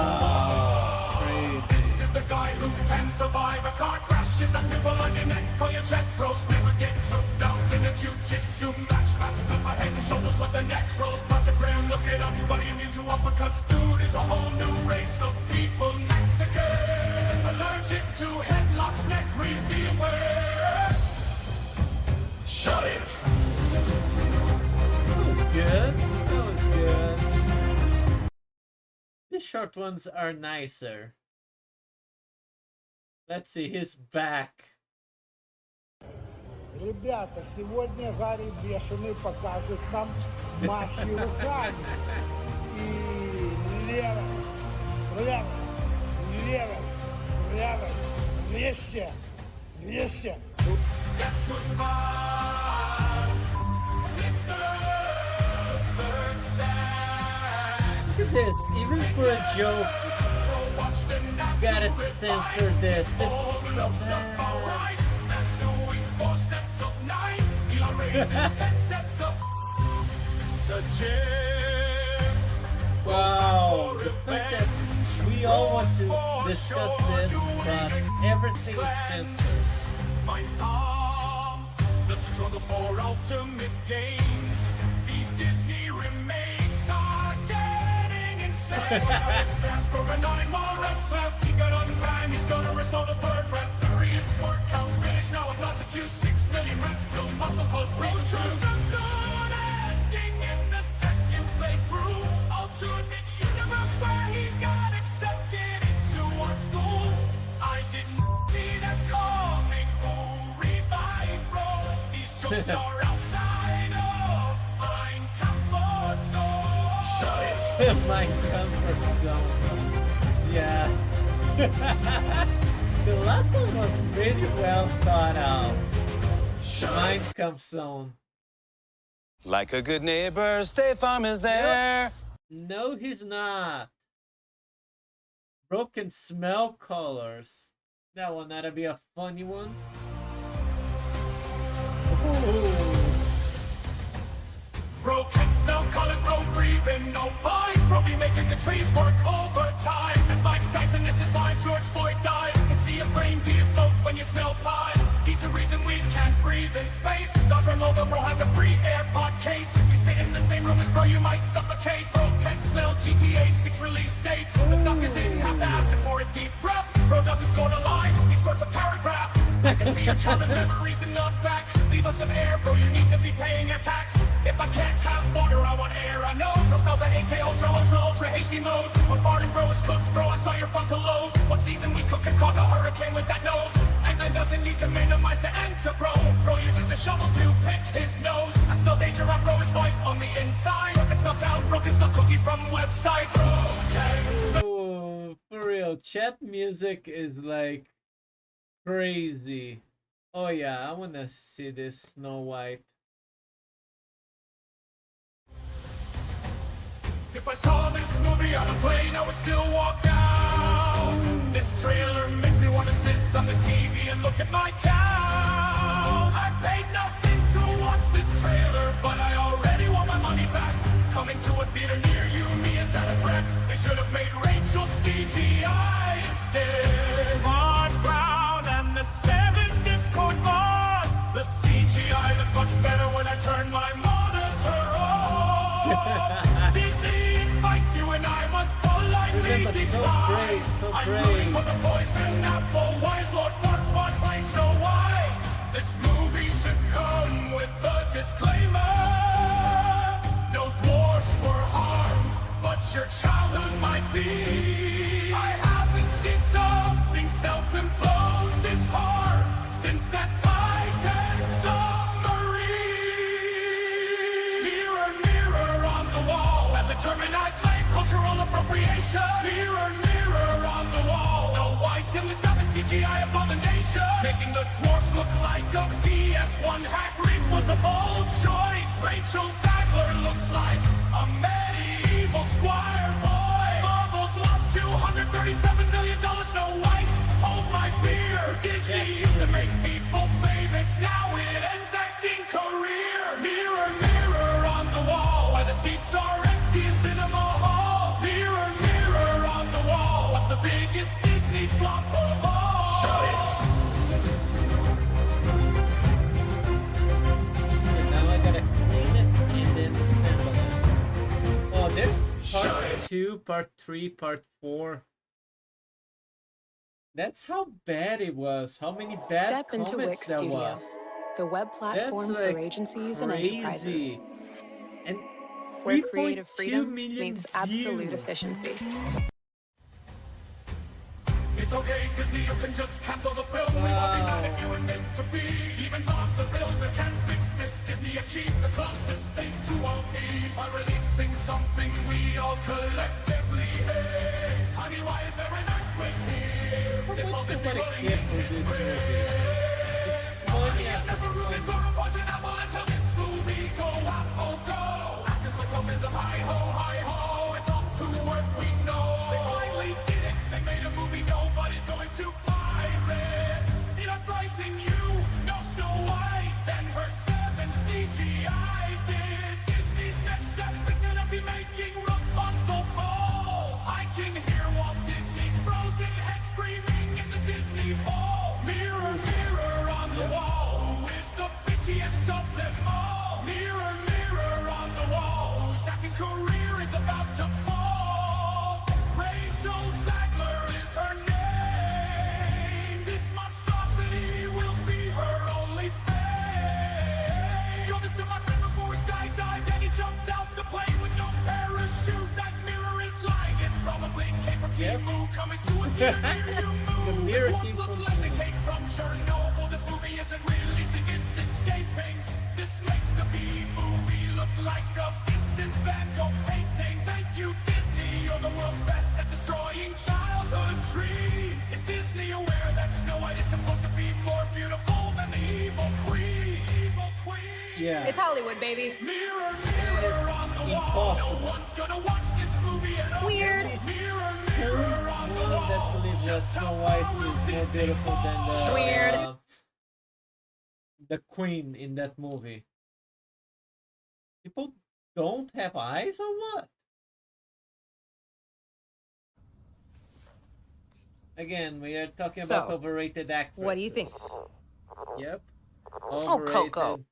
one. This is the guy who can survive a car crash. Is that nipple on your neck or your chest? Bros never get choked out in a jiu-jitsu match. Master for head and shoulders with the neck rolls. Project Graham, look it up, but immune to uppercuts. Dude is a whole new race of people. Mexican, allergic to headlocks, neck reveal. Shut it. That was good. That was good. The short ones are nicer. Let's see, he's back. Ребята, сегодня Гарри Бешеный покажет нам маши руками. И лево, лево, лево, лево, вместе, вместе. Guess who's back? Lift the third set. Look at this, even for a joke, you gotta censor this. This is so bad. That's doing 4 sets of 9. Elon raises 10 sets of. So Jim. Wow, the fact that we all want to discuss this, but everything is censored. My palm, the struggle for ultimate gains. These Disney remakes are getting insane. Casper and 9 more reps left. He got unbanned. He's gonna restore the third rep. 3 is workout finish. Now a blast at you. 6 million reps till muscle pulse. Season 2. Some good ending in the second playthrough. Alternate universe where he got accepted into one school. I didn't see that coming. Who revived, bro? These jokes are outside of my comfort zone. Shut it. My comfort zone. Yeah. The last one was really well thought out. Mine's comfort zone. Like a good neighbor, State Farm is there. No, he's not. Bro can smell colors. That one ought to be a funny one. Ooh. Bro can smell colors, bro breathing no fine. Bro be making the trees work overtime. As Mike Tyson, this is why George Floyd died. Can see a brain float when you smell pie. He's the reason we can't breathe in space. Dodge over, bro has a free AirPod case. If you sit in the same room as bro, you might suffocate. Bro can smell GTA 6 release date. The doctor didn't have to ask him for a deep breath. Bro doesn't snort a line, he snorts a paragraph. I can see your childhood memories and not back. Leave us some air, bro, you need to be paying your tax. If I can't have water, I want air, I know. So smells like AK Ultra hasty mode. When farting, bro, is cooked, bro, I saw your frontal lobe. What season we cook can cause a hurricane with that nose. And then doesn't need to minimize the enter, bro. Bro uses a shovel to pick his nose. I smell danger, and bro is white on the inside. Bro can smell sound, bro can smell cookies from websites. Bro can smell. Oh, for real, chat music is like crazy. Oh yeah, I wanna see this Snow White. If If I saw this movie on a plane, I would still walk out. This trailer makes me want to sit on the TV and look at my couch. I paid nothing to watch this trailer, but I already want my money back. Coming to a theater near you, me, is that a threat? They should have made Rachel CGI instead. Ron Brown and the 7 Discord mods. The CGI looks much better when I turn my monitor off. Disney invites you and I must politely decline. I'm rooting for the poison apple. Why is Lord Farquaad playing Snow White? This movie should come with a disclaimer. No dwarfs were harmed, but your childhood might be. I haven't seen something self-implode this hard since that Titan submarine. Mirror, mirror on the wall. As a German, I claim cultural appropriation. Mirror, mirror on the wall. Snow White in the 7 CGI abomination. Making the dwarfs look like a PS1 hack reap was a bold choice. Rachel Zegler looks like a medieval squire boy. Marvel's lost $237 million. Snow White, hold my beer. Disney used to make people famous. Now it ends acting career. Mirror, mirror on the wall. Why the seats are empty in Cinema Hall. Mirror, mirror on the wall. What's the biggest Disney flop of all? Shut it. Now I gotta clean it and then assemble it. Oh, there's part 2, part 3, part 4. That's how bad it was. How many bad Step into comments Wix there Studio, was. the web platform That's, like, for agencies and crazy. enterprises, And where 3.2 creative freedom million meets absolute views. efficiency. It's okay, Disney, you can just cancel the film. We won't be mad if you admit to fee. Even Bob the Builder can fix this. Disney achieved the closest thing to One Piece by releasing something we all collectively hate. I mean, why is there an earthquake here? So It's all much to Disney get a running kid in for his this movie. grave. It's funny Yes, as ever rooted for a poison apple until this movie go apple go. Actors like Ophism, hi ho, hi ho. It's off to work, we know. They finally did it. They made a movie nobody's going to pirate. Did I frighten you? No, Snow White and her 7 CGI did. Disney's next step is gonna be making Rapunzel fall. I can hear Walt Disney's frozen head screaming in the Disney Vault. Mirror, mirror on the wall, who is the bitchiest of them all? Mirror, mirror on the wall, whose acting career is about to fall. Rachel Zegler is her name. This monstrosity will be her only fame. Show this to my friend before he skydived and he jumped out the plane with no parachute. That mirror is lying. It probably came from Temu, coming to a theater near you. Move. This once looked like the cake from Chernobyl. This movie isn't releasing, it's escaping. This makes the B-movie look like a Vincent Van Gogh painting. Thank you, Disney. You're the world's best at destroying childhood dreams. Is Disney aware that Snow White is supposed to be more beautiful than the evil queen? Evil queen. Yeah. It's Hollywood, baby. Mirror, mirror on the wall. No one's gonna watch this movie at all. Weird. Mirror, mirror on the wall. That believes that Snow White is more beautiful than the queen in that movie. People don't have eyes or what? Again, we are talking about So, overrated actresses. What do you think? Yep. Oh, Coco.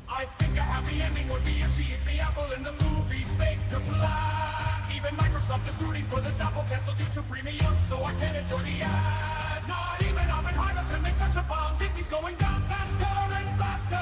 I think a happy ending would be if she is the apple in the movie fades to black. Even Microsoft is rooting for this Apple cancel due to premium, so I can't enjoy the ads. Not even Oppenheimer could make such a bomb. Disney's going down faster and faster.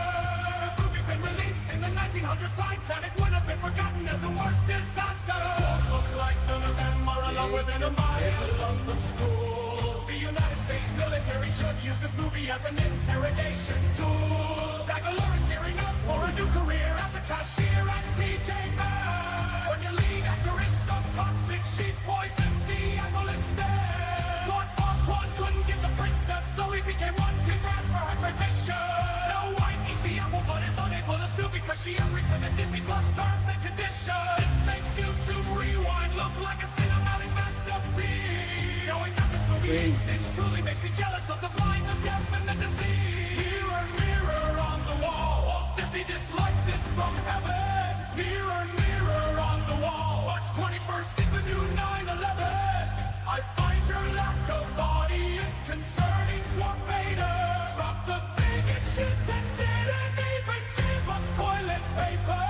This movie been released in the 1900s. Titanic would have been forgotten as the worst disaster. Walls look like none of them are allowed within a mile of the school. The United States military should use this movie as an interrogation tool. Zegler is gearing up for a new career as a cashier at TJ Maxx. When your lead actor is some toxic, she poisons the apple instead. Lord Farquaad couldn't get the princess, so he became one. Congrats for her tradition. Snow White eats the apple but is unable to sue because she agreed to the Disney Plus terms and conditions. generation. This makes YouTube Rewind look like a cinematic masterpiece. Knowing that this movie exists truly makes me jealous of the blind, the deaf, and the deceased. Mirror, mirror on the wall, Walt Disney disliked this from heaven. Mirror, mirror on the wall, March 21st is the new 9/11. I find your lack of audience concerning Dwarf Vader. Drop the biggest shit and didn't even give us toilet paper.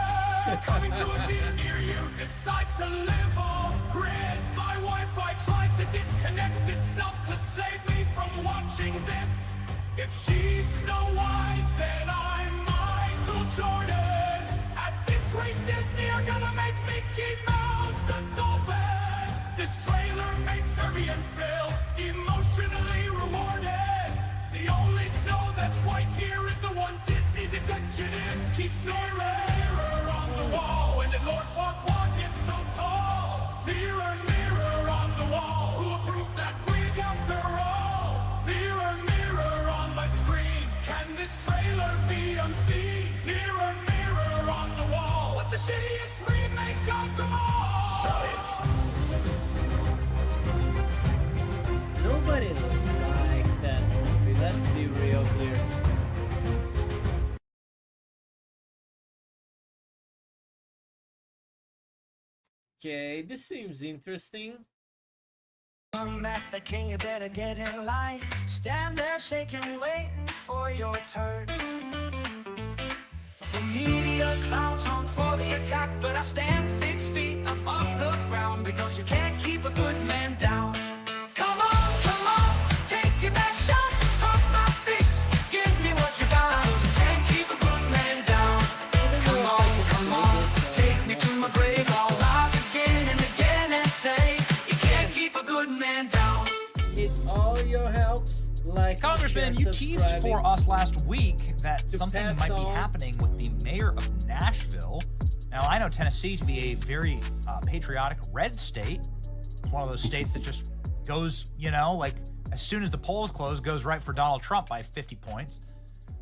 Coming to a theater near you decides to live off grid. My Wi-Fi tried to disconnect itself to save me from watching this. If she's Snow White, then I'm Michael Jordan. At this rate, Disney are gonna make Mickey Mouse a dolphin. This trailer made Serbian Phil emotionally rewarded. The only snow that's white here is the one Disney's executives keep snoring. Mirror on the wall, when did Lord Farquaad get so tall? Mirror, mirror on the wall, who approved that wig after all? Mirror, mirror on my screen, can this trailer be unseen? Mirror, mirror on the wall, what's the shittiest remake of them all? Shut it! Nobody liked that movie, let's be real here. Okay, this seems interesting. Come at the king, you better get in line. Stand there shaking, waiting for your turn. The media clouds on for the attack, but I stand 6 feet above the ground because you can't keep a good man down. Come on, take your best shot. Pump my fist, give me what you got. You can't keep a good man down. Come on, take me to my grave. I'll rise again and again and say, you can't keep a good man down. Need all your helps, like Congressman, you teased for us last week that something might be happening with the mayor of Nashville. Now, I know Tennessee to be a very patriotic red state. It's one of those states that just goes, you know, like as soon as the polls close, goes right for Donald Trump by 50 points.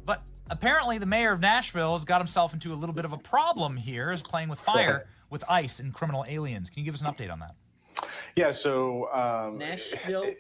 But apparently the mayor of Nashville has got himself into a little bit of a problem here, is playing with fire with ICE and criminal aliens. Can you give us an update on that? Yeah, so Nashville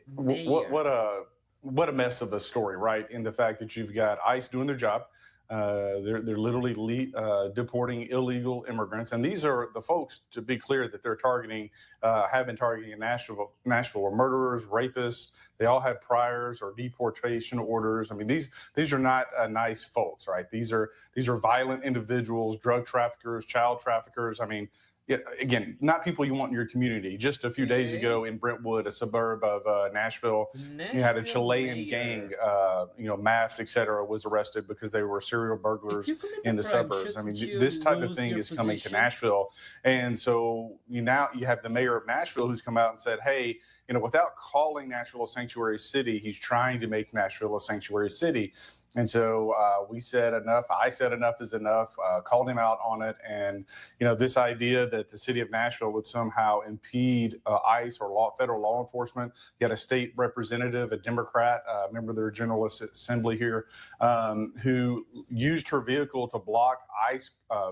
what a mess of a story, right? In the fact that you've got ICE doing their job. They're literally deporting illegal immigrants, and these are the folks, to be clear, that they're targeting, have been targeting in Nashville are murderers, rapists. They all have priors or deportation orders. I mean, these are not nice folks, right? These are violent individuals, drug traffickers, child traffickers. I mean, yeah, again, not people you want in your community. Just a few days ago in Brentwood, a suburb of Nashville, you had a Chilean gang, masked, et cetera, was arrested because they were serial burglars in the suburbs. I mean, this type of thing is coming to Nashville. And so now you have the mayor of Nashville who's come out and said, hey, without calling Nashville a sanctuary city, he's trying to make Nashville a sanctuary city. And so we said enough. I said enough is enough, called him out on it. And, this idea that the city of Nashville would somehow impede ICE or federal law enforcement. You had a state representative, a Democrat, member of their General Assembly here, who used her vehicle to block ICE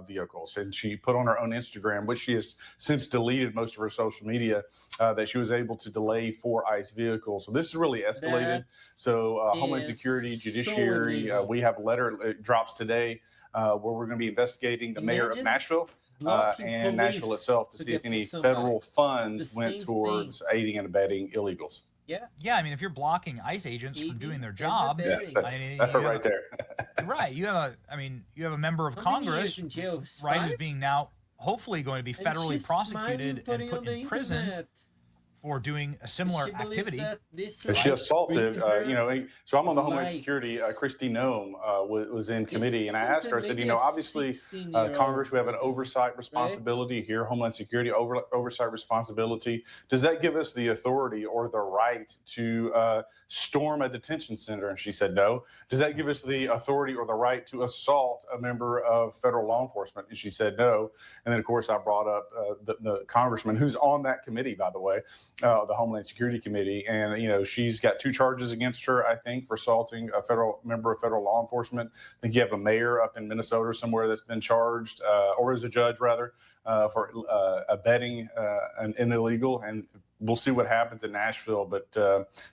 vehicles. And she put on her own Instagram, which she has since deleted most of her social media, that she was able to delay 4 ICE vehicles. So this is really escalated. So Homeland Security, Judiciary, we have a letter that drops today where we're going to be investigating the mayor of Nashville and Nashville itself to see if any federal funds went towards aiding and abetting illegals. Yeah. I mean, if you're blocking ICE agents from doing their job, right there. Right. You have a member of Congress, right, who's being now hopefully going to be federally prosecuted and put in prison for doing a similar activity. She assaulted, so I'm on the Homeland Security. Christy Noem was in committee, and I asked her, I said, obviously Congress, we have an oversight responsibility here, Homeland Security oversight responsibility. Does that give us the authority or the right to storm a detention center? And she said, no. Does that give us the authority or the right to assault a member of federal law enforcement? And she said, no. And then, of course, I brought up the congressman who's on that committee, by the way. the Homeland Security Committee. And, you know, she's got 2 charges against her, I think, for assaulting a federal member of federal law enforcement. I think you have a mayor up in Minnesota somewhere that's been charged, or as a judge, rather, for abetting an illegal. And we'll see what happens in Nashville. But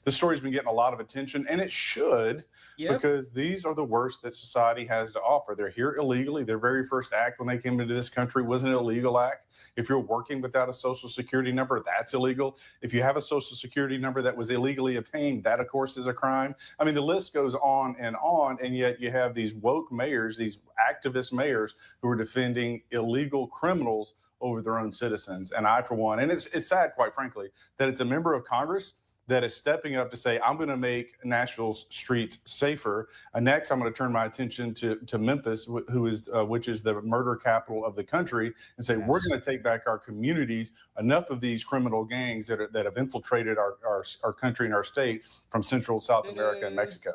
this story's been getting a lot of attention, and it should, because these are the worst that society has to offer. They're here illegally. Their very first act when they came into this country was an illegal act. If you're working without a Social Security number, that's illegal. If you have a Social Security number that was illegally obtained, that, of course, is a crime. I mean, the list goes on, and yet you have these woke mayors, these activist mayors who are defending illegal criminals over their own citizens. And I, for one, and it's sad, quite frankly, that it's a member of Congress that is stepping up to say, I'm going to make Nashville's streets safer. Next, I'm going to turn my attention to Memphis, which is the murder capital of the country, and say, we're going to take back our communities. Enough of these criminal gangs that have infiltrated our country and our state from Central, South America, and Mexico.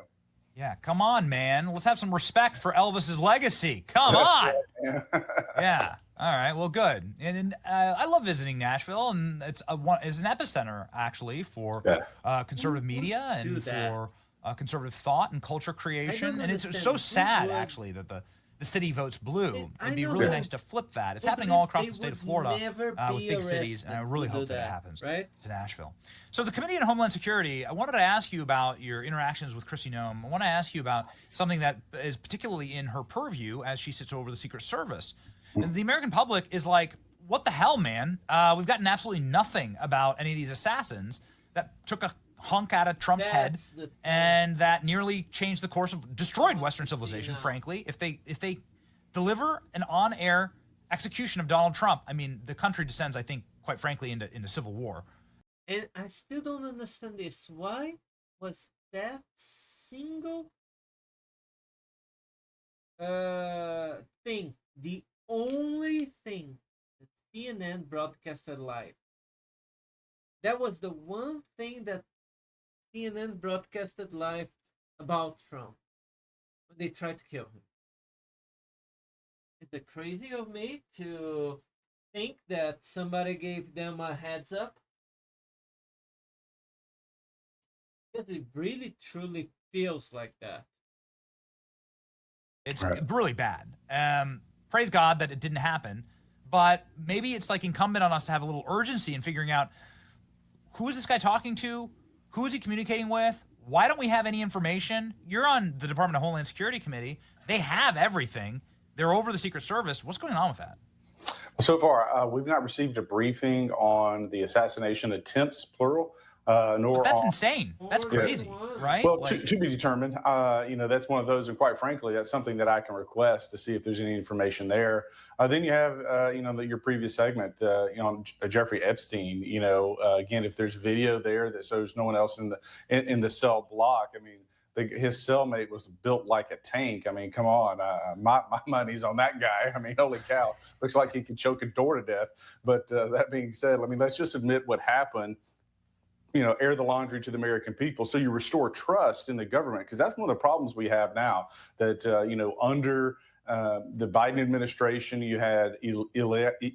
Yeah, come on, man. Let's have some respect for Elvis's legacy. Come on. Yeah. All right. Well, good. And I love visiting Nashville, and it's an epicenter actually for conservative media and for conservative thought and culture creation. And it's so sad, actually, that the city votes blue. It'd be really nice to flip that. It's happening all across the state of Florida with big cities, and I really hope that it happens to Nashville. So the Committee on Homeland Security, I wanted to ask you about your interactions with Kristi Noem. I want to ask you about something that is particularly in her purview as she sits over the Secret Service. And the American public is like, what the hell, man? We've gotten absolutely nothing about any of these assassins that took a hunk out of Trump's head and that nearly changed the course of, destroyed Western civilization, frankly. If they deliver an on-air execution of Donald Trump, I mean, the country descends, I think, quite frankly, into civil war. And I still don't understand this. Why was that single thing the only thing that CNN broadcasted live? That was the one thing that CNN broadcasted live about Trump when they tried to kill him. Is it crazy of me to think that somebody gave them a heads up? Because it really truly feels like that. It's really bad. Praise God that it didn't happen, but maybe it's like incumbent on us to have a little urgency in figuring out, who is this guy talking to? Who is he communicating with? Why don't we have any information? You're on the Department of Homeland Security Committee. They have everything. They're over the Secret Service. What's going on with that? So far, we've not received a briefing on the assassination attempts, plural. But that's insane. That's crazy, right? Well, to be determined. You know, that's one of those, and quite frankly, that's something that I can request to see if there's any information there. Then you have, you know, your previous segment, you know, on Jeffrey Epstein. You know, again, if there's video there that shows no one else in the cell block, I mean, his cellmate was built like a tank. I mean, come on, my money's on that guy. I mean, holy cow, looks like he could choke a door to death. But that being said, I mean, let's just admit what happened. You know, air the laundry to the American people, so you restore trust in the government, because that's one of the problems we have now. That you know, under the Biden administration, you had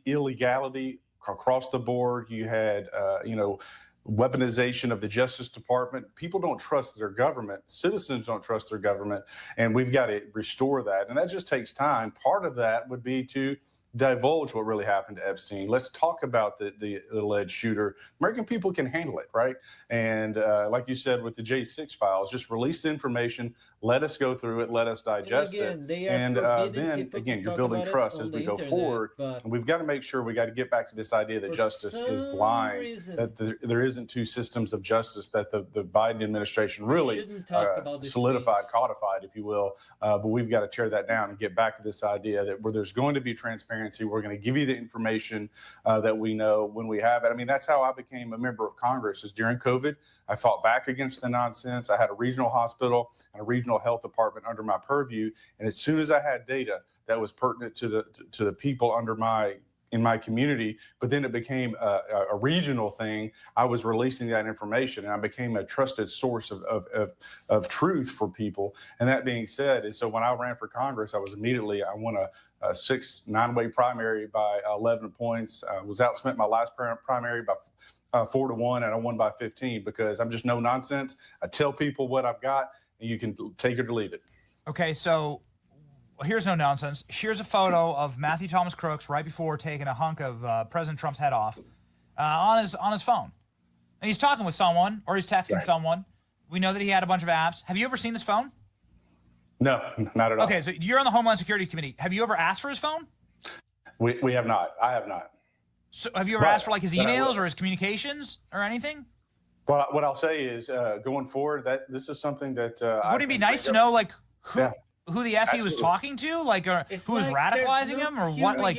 illegality across the board. You had you know, weaponization of the Justice Department. People don't trust their government. Citizens don't trust their government, and we've got to restore that. And that just takes time. Part of that would be to divulge what really happened to Epstein. Let's talk about the alleged shooter. American people can handle it, right? And like you said with the J6 files, just release the information, let us go through it, let us digest it. And then, again, you're building trust as we go forward. And we've got to make sure, we got to get back to this idea that justice is blind, that there isn't two systems of justice, that the Biden administration really solidified, codified, if you will. But we've got to tear that down and get back to this idea that where there's going to be transparency. We're going to give you the information that we know when we have it. I mean, that's how I became a member of Congress, is during COVID. I fought back against the nonsense. I had a regional hospital and a regional health department under my purview. And as soon as I had data that was pertinent to the people in my community, but then it became a regional thing, I was releasing that information, and I became a trusted source of truth for people. And that being said, and so when I ran for Congress, I won a 6-9-way primary by 11 points. Was outspent my last primary by 4-1 and I won by 15 because I'm just no nonsense. I tell people what I've got, and you can take it or leave it. Okay, so here's no nonsense. Here's a photo of Matthew Thomas Crooks right before taking a hunk of President Trump's head off on his phone. And he's talking with someone or he's texting someone. We know that he had a bunch of apps. Have you ever seen this phone? No, not at all. Okay, so you're on the Homeland Security Committee. Have you ever asked for his phone? We have not. I have not. So have you ever asked for like his emails or his communications or anything? Well, what I'll say is going forward, that this is something that wouldn't it be nice to know like who the F he was talking to, like who was radicalizing him, or what? Like,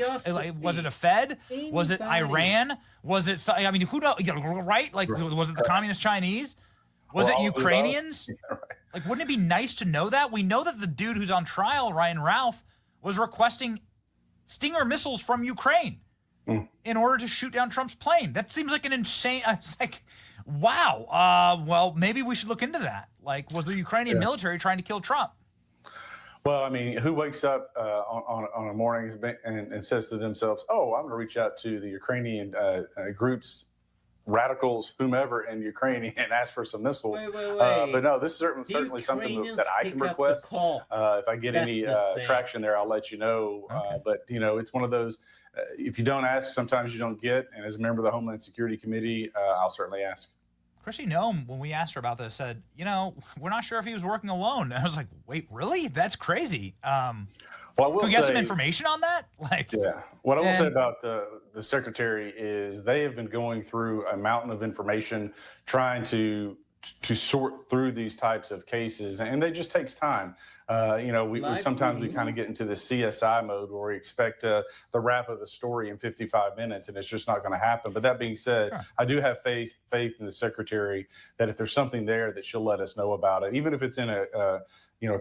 was it a Fed? Was it Iran? Was it? I mean, who knows? Right? Like, was it the Communist Chinese? Was it Ukrainians? Like, wouldn't it be nice to know that? We know that the dude who's on trial, Ryan Ralph, was requesting Stinger missiles from Ukraine in order to shoot down Trump's plane. That seems like an insane. I was like, wow. Well, maybe we should look into that. Like, was the Ukrainian military trying to kill Trump? Well, I mean, who wakes up on a morning and says to themselves, "Oh, I'm going to reach out to the Ukrainian groups, radicals, whomever in Ukraine, and ask for some missiles." But no, this is certainly something that I can request. If I get any traction there, I'll let you know. But you know, it's one of those. If you don't ask, sometimes you don't get. And as a member of the Homeland Security Committee, I'll certainly ask. Kristi Noem, when we asked her about this, said, you know, we're not sure if he was working alone. And I was like, wait, really? That's crazy. Well, I will can we get some information on that? Like, yeah. What I will say about the secretary is they have been going through a mountain of information trying to sort through these types of cases, and it just takes time. You know, we sometimes we kind of get into the CSI mode where we expect the wrap of the story in 55 minutes, and it's just not going to happen. But that being said, I do have faith in the secretary that if there's something there, that she'll let us know about it, even if it's in a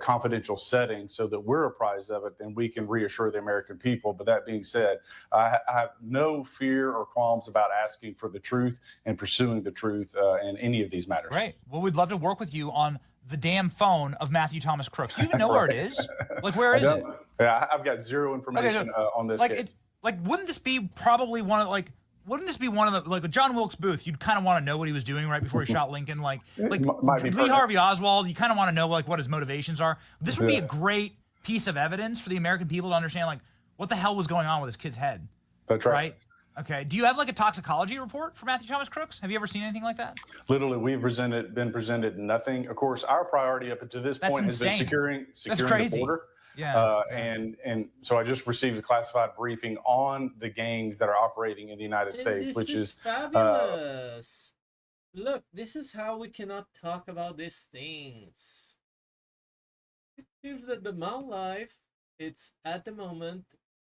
confidential setting, so that we're apprised of it, then we can reassure the American people. But that being said, I have no fear or qualms about asking for the truth and pursuing the truth in any of these matters. Great. Well, we'd love to work with you on the damn phone of Matthew Thomas Crooks. Do you even know where it is? Like, where is it? Yeah, I've got zero information on this case. Wouldn't this be probably one of the, like John Wilkes Booth, you'd kind of want to know what he was doing right before he shot Lincoln. Like Lee Harvey Oswald, you kind of want to know like what his motivations are. This would be a great piece of evidence for the American people to understand like what the hell was going on with his kid's head. That's right. Okay. Do you have like a toxicology report for Matthew Thomas Crooks? Have you ever seen anything like that? Literally, we've been presented nothing. Of course, our priority up to this point has been securing the border. Yeah. And so I just received a classified briefing on the gangs that are operating in the United States, which is fabulous. Look, this is how we cannot talk about these things. It seems that the Mal Life, it's at the moment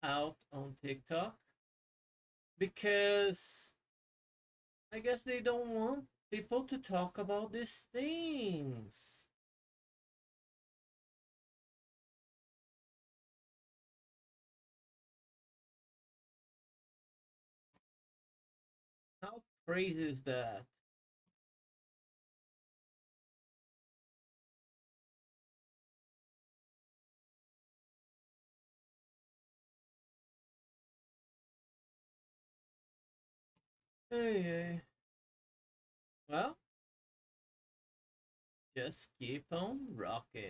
out on TikTok because I guess they don't want people to talk about these things. How crazy is that? Hey. Well, just keep on rocking.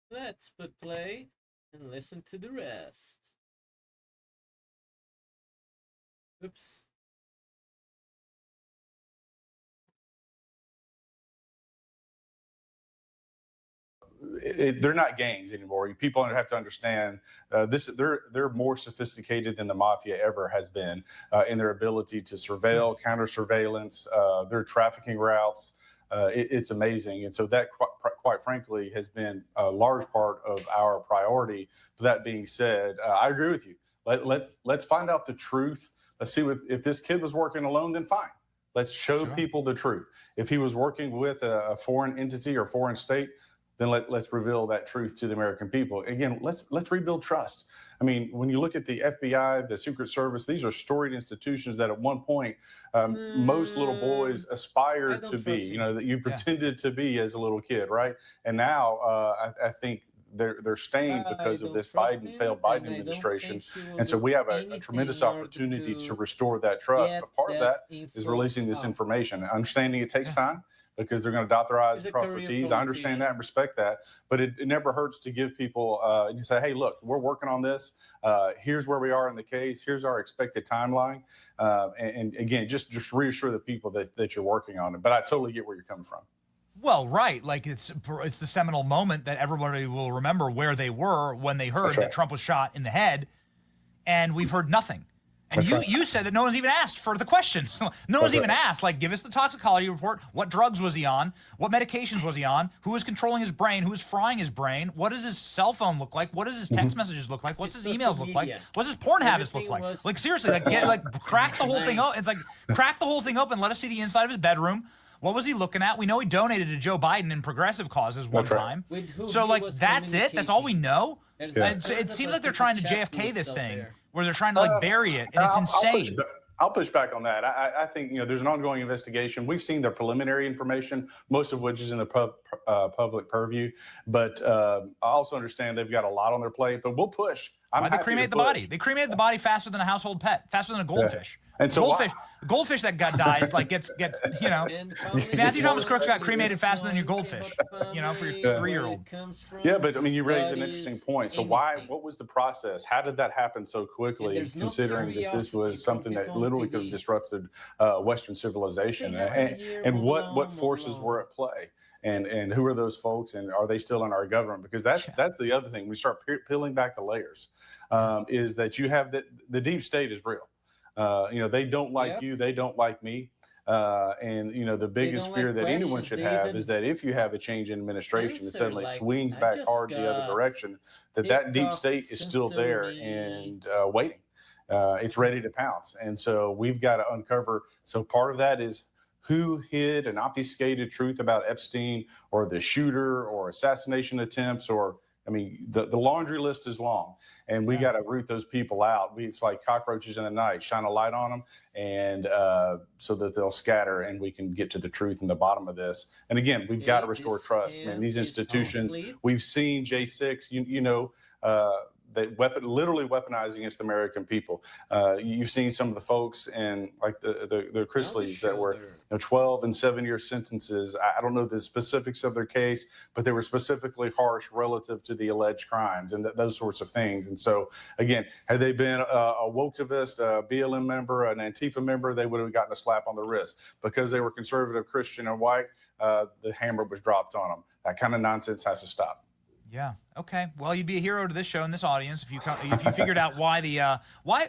Let's put play and listen to the rest. Oops. They're not gangs anymore. People have to understand they're more sophisticated than the mafia ever has been in their ability to surveil, counter surveillance, their trafficking routes. It's amazing. And so that, quite frankly, has been a large part of our priority. But that being said, I agree with you. Let's find out the truth. Let's see if this kid was working alone, then fine. Let's show people the truth. If he was working with a foreign entity or foreign state, then let's reveal that truth to the American people. Again, let's rebuild trust. I mean, when you look at the FBI, the Secret Service, these are storied institutions that at one point most little boys aspired to be, you know, that you pretended to be as a little kid, right? And now I think they're stained because of this failed Biden administration. And so we have a tremendous opportunity to restore that trust. But part of that is releasing this information. Understanding it takes time, because they're going to dot their I's and cross their T's. I understand that and respect that, but it never hurts to give people, you say, hey, look, we're working on this. Here's where we are in the case. Here's our expected timeline. And again, just reassure the people that you're working on it. But I totally get where you're coming from. Well, right. Like it's the seminal moment that everybody will remember where they were when they heard that Trump was shot in the head, and we've heard nothing. And you said that no one's even asked for the questions. No one's even asked, like, give us the toxicology report. What drugs was he on? What medications was he on? Who was controlling his brain? Who was frying his brain? What does his cell phone look like? What does his text messages look like? What's his emails look like? What's his porn habits look like? Like, seriously, like, crack the whole thing up. It's like, crack the whole thing up and let us see the inside of his bedroom. What was he looking at? We know he donated to Joe Biden in progressive causes one time. So, like, that's it? That's all we know? It seems like they're trying to JFK this thing, where they're trying to, like, bury it, and it's insane. I'll push back on that. I think, you know, there's an ongoing investigation. We've seen their preliminary information, most of which is in the public purview. But I also understand they've got a lot on their plate, but we'll push. Why'd they cremate the body? They cremated the body faster than a household pet, faster than a goldfish. And so goldfish that dies, like gets you know. Matthew Thomas Crooks got cremated faster than your goldfish, you know, for your 3-year-old. Yeah, but I mean, you raise an interesting point. So what was the process? How did that happen so quickly, considering that this was something that literally could have disrupted Western civilization? And what forces were at play? And who are those folks, and are they still in our government? Because that's the other thing. We start peeling back the layers, is that you have the deep state is real. You know, they don't like you, they don't like me. And, you know, the biggest fear that anyone should have is that if you have a change in administration that suddenly swings back hard the other direction, that deep state is still there and waiting. It's ready to pounce. And so we've got to uncover. So part of that is who hid an obfuscated truth about Epstein or the shooter or assassination attempts, or, I mean, the laundry list is long, and we got to root those people out. It's like cockroaches in the night, shine a light on them, and so that they'll scatter, and we can get to the truth and the bottom of this. And again, we've got to restore trust. Man, these institutions, we've seen J6, you know, they literally weaponizing against the American people. You've seen some of the folks and like the Chrisleys that were 12 and 7-year sentences. I don't know the specifics of their case, but they were specifically harsh relative to the alleged crimes and those sorts of things. And so, again, had they been a woketivist, a BLM member, an Antifa member, they would have gotten a slap on the wrist. Because they were conservative, Christian, and white, the hammer was dropped on them. That kind of nonsense has to stop. Yeah. Okay. Well, you'd be a hero to this show and this audience if you figured out why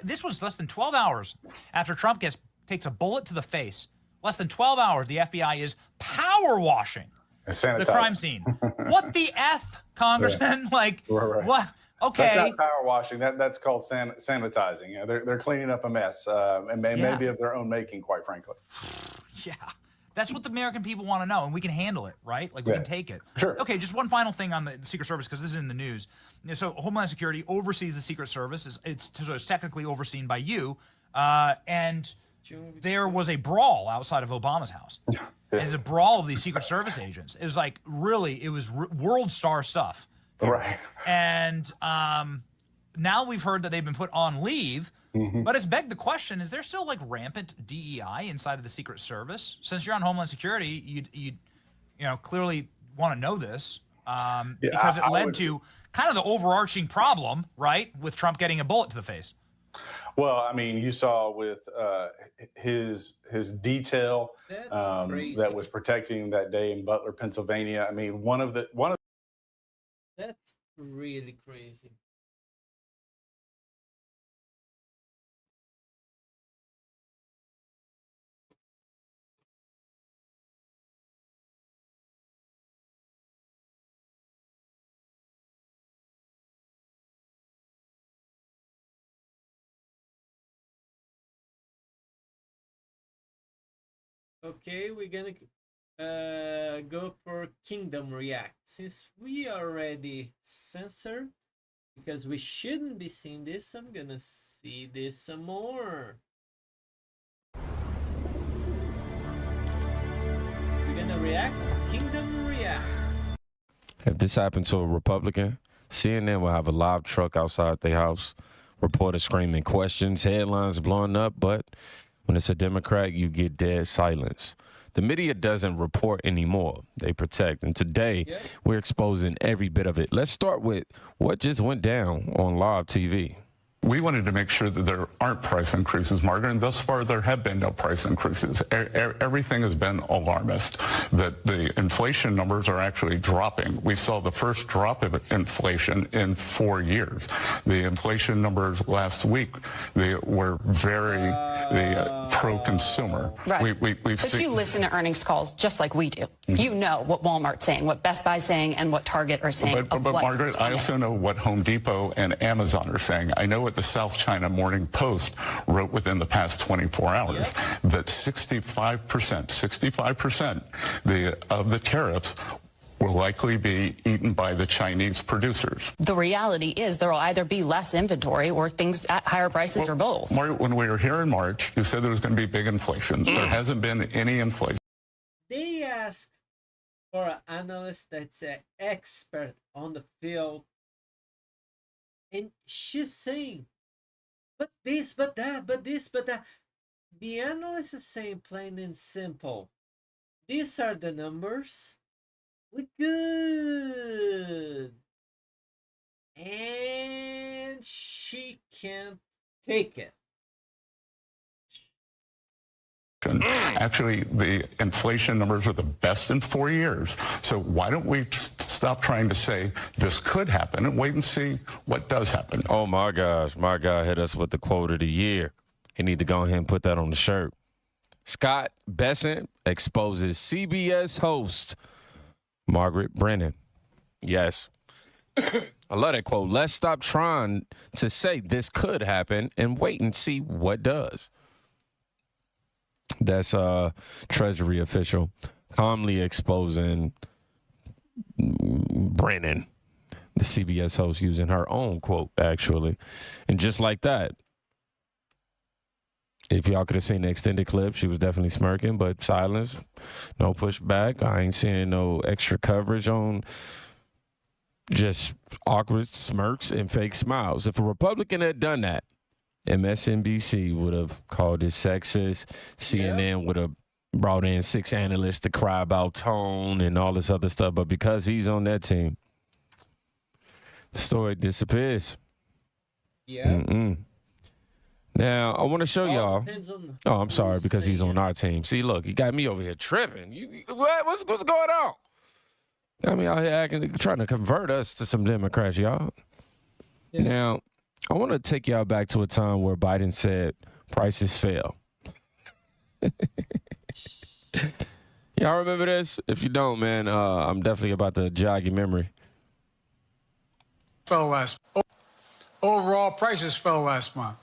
this was less than 12 hours after Trump takes a bullet to the face. Less than 12 hours, the FBI is power washing the crime scene. What the F, Congressman? Like, what? Okay. That's not power washing. That's called sanitizing. You know, they're cleaning up a mess, and maybe of their own making, quite frankly. Yeah. That's what the American people want to know, and we can handle it, right? Like, we can take it. Sure. Okay, just one final thing on the Secret Service, because this is in the news. So Homeland Security oversees the Secret Service. It's technically overseen by you. And there was a brawl outside of Obama's house. It's a brawl of these Secret Service agents. It was like, really, it was world star stuff. Right. And now we've heard that they've been put on leave. But it's begged the question, is there still like rampant DEI inside of the Secret Service? Since you're on Homeland Security, you clearly want to know this because it led to kind of the overarching problem, right, with Trump getting a bullet to the face. Well, I mean, you saw with his detail that was protecting that day in Butler, Pennsylvania. I mean, That's really crazy. Okay, we're gonna go for Kingdom React. Since we already censored, because we shouldn't be seeing this, I'm gonna see this some more. We're gonna react. Kingdom React. If this happened to a Republican, CNN will have a live truck outside their house, reporters screaming questions, headlines blowing up, but when it's a Democrat, you get dead silence. The media doesn't report anymore. They protect. And today, we're exposing every bit of it. Let's start with what just went down on live TV. We wanted to make sure that there aren't price increases, Margaret, and thus far there have been no price increases. Everything has been alarmist, that the inflation numbers are actually dropping. We saw the first drop of inflation in 4 years. The inflation numbers last week, they were very pro-consumer. Right. We've but seen, you listen to earnings calls just like we do. You know what Walmart's saying, what Best Buy's saying, and what Target are saying. But Margaret, I also know what Home Depot and Amazon are saying. I know what the South China Morning Post wrote within the past 24 hours, that 65% of the tariffs will likely be eaten by the Chinese producers. The reality is there will either be less inventory or things at higher prices or both. When we were here in March, you said there was going to be big inflation. There hasn't been any inflation. They asked for an analyst that's an expert on the field, and she's saying, but this, but that, but this, but that. The analyst is saying plain and simple, these are the numbers. We're good. And she can't take it. Actually, the inflation numbers are the best in 4 years. So why don't we stop trying to say this could happen and wait and see what does happen? Oh, my gosh. My guy hit us with the quote of the year. He need to go ahead and put that on the shirt. Scott Bessent exposes CBS host Margaret Brennan. Yes. I love that quote. Let's stop trying to say this could happen and wait and see what does. That's a Treasury official calmly exposing Brennan, the CBS host, using her own quote, actually. And just like that, if y'all could have seen the extended clip, she was definitely smirking, but silence, no pushback. I ain't seeing no extra coverage on, just awkward smirks and fake smiles. If a Republican had done that, MSNBC would have called it sexist. CNN would have brought in 6 analysts to cry about tone and all this other stuff. But because he's on that team, the story disappears. Yeah. Now, I want to show y'all. Oh, I'm sorry, because he's on our team. See, look, he got me over here tripping. What's going on? Got me out here acting, trying to convert us to some Democrats, y'all. Yeah. Now, I want to take y'all back to a time where Biden said prices fell. Y'all remember this? If you don't, man, I'm definitely about to jog your memory. Fell last. Overall prices fell last month.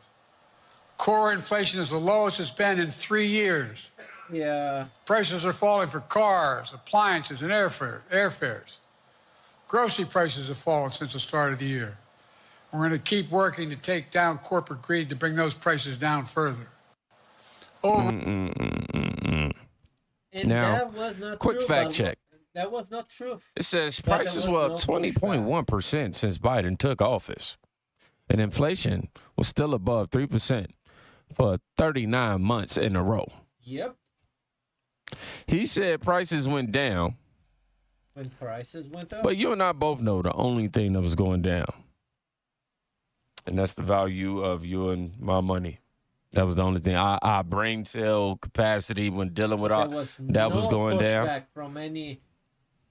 Core inflation is the lowest it's been in 3 years. Yeah. Prices are falling for cars, appliances, and airfares. Grocery prices have fallen since the start of the year. We're going to keep working to take down corporate greed to bring those prices down further. And now, that was not quick true, fact check. That was not true. It says prices were up 20.1% since Biden took office. And inflation was still above 3% for 39 months in a row. Yep. He said prices went down. When prices went up. But you and I both know the only thing that was going down. And that's the value of you and my money. That was the only thing. Our brain cell capacity when dealing with all that was going down. From any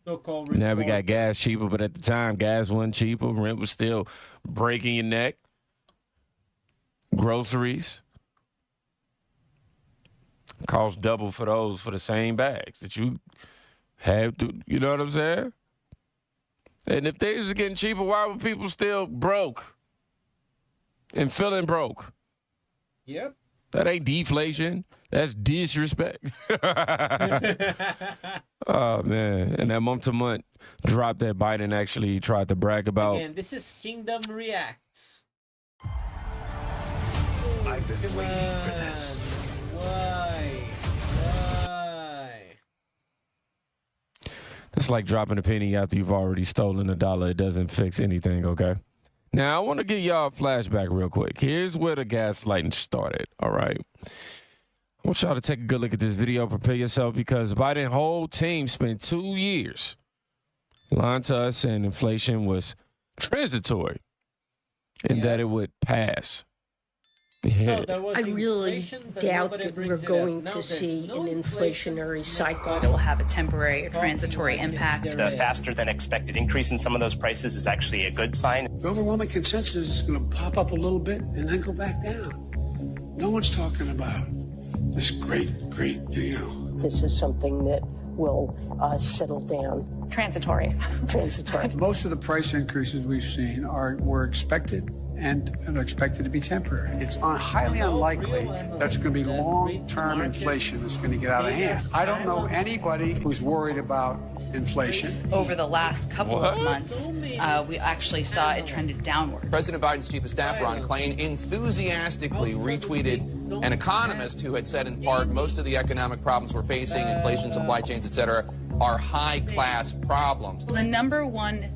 so-called now we got gas cheaper, but at the time gas wasn't cheaper. Rent was still breaking your neck. Groceries cost double for those for the same bags that you have to. You know what I'm saying? And if things are getting cheaper, why were people still broke and feeling broke? Yep. That ain't deflation. That's disrespect. Oh, man. And that month-to-month drop that Biden actually tried to brag about. Again, this is Kingdom Reacts. I've been waiting for this. Why? It's like dropping a penny after you've already stolen $1. It doesn't fix anything, okay? Now, I want to give y'all a flashback real quick. Here's where the gaslighting started, all right? I want y'all to take a good look at this video. Prepare yourself because Biden's whole team spent 2 years lying to us saying inflation was transitory and that it would pass. Yeah. I really doubt that we're going to see an inflationary cycle. It will have a temporary or transitory impact. The faster than expected increase in some of those prices is actually a good sign. The overwhelming consensus is going to pop up a little bit and then go back down. No one's talking about this great, This is something that will settle down. Transitory. Transitory. Most of the price increases we've seen were expected and are expected to be temporary. It's highly unlikely that's going to be long-term inflation that's going to get out of hand. I don't know anybody who's worried about inflation. Over the last couple of months, we actually saw it trended downward. President Biden's chief of staff, Ron Klain, enthusiastically retweeted an economist who had said in part most of the economic problems we're facing, inflation, supply chains, et cetera, are high-class problems. The number one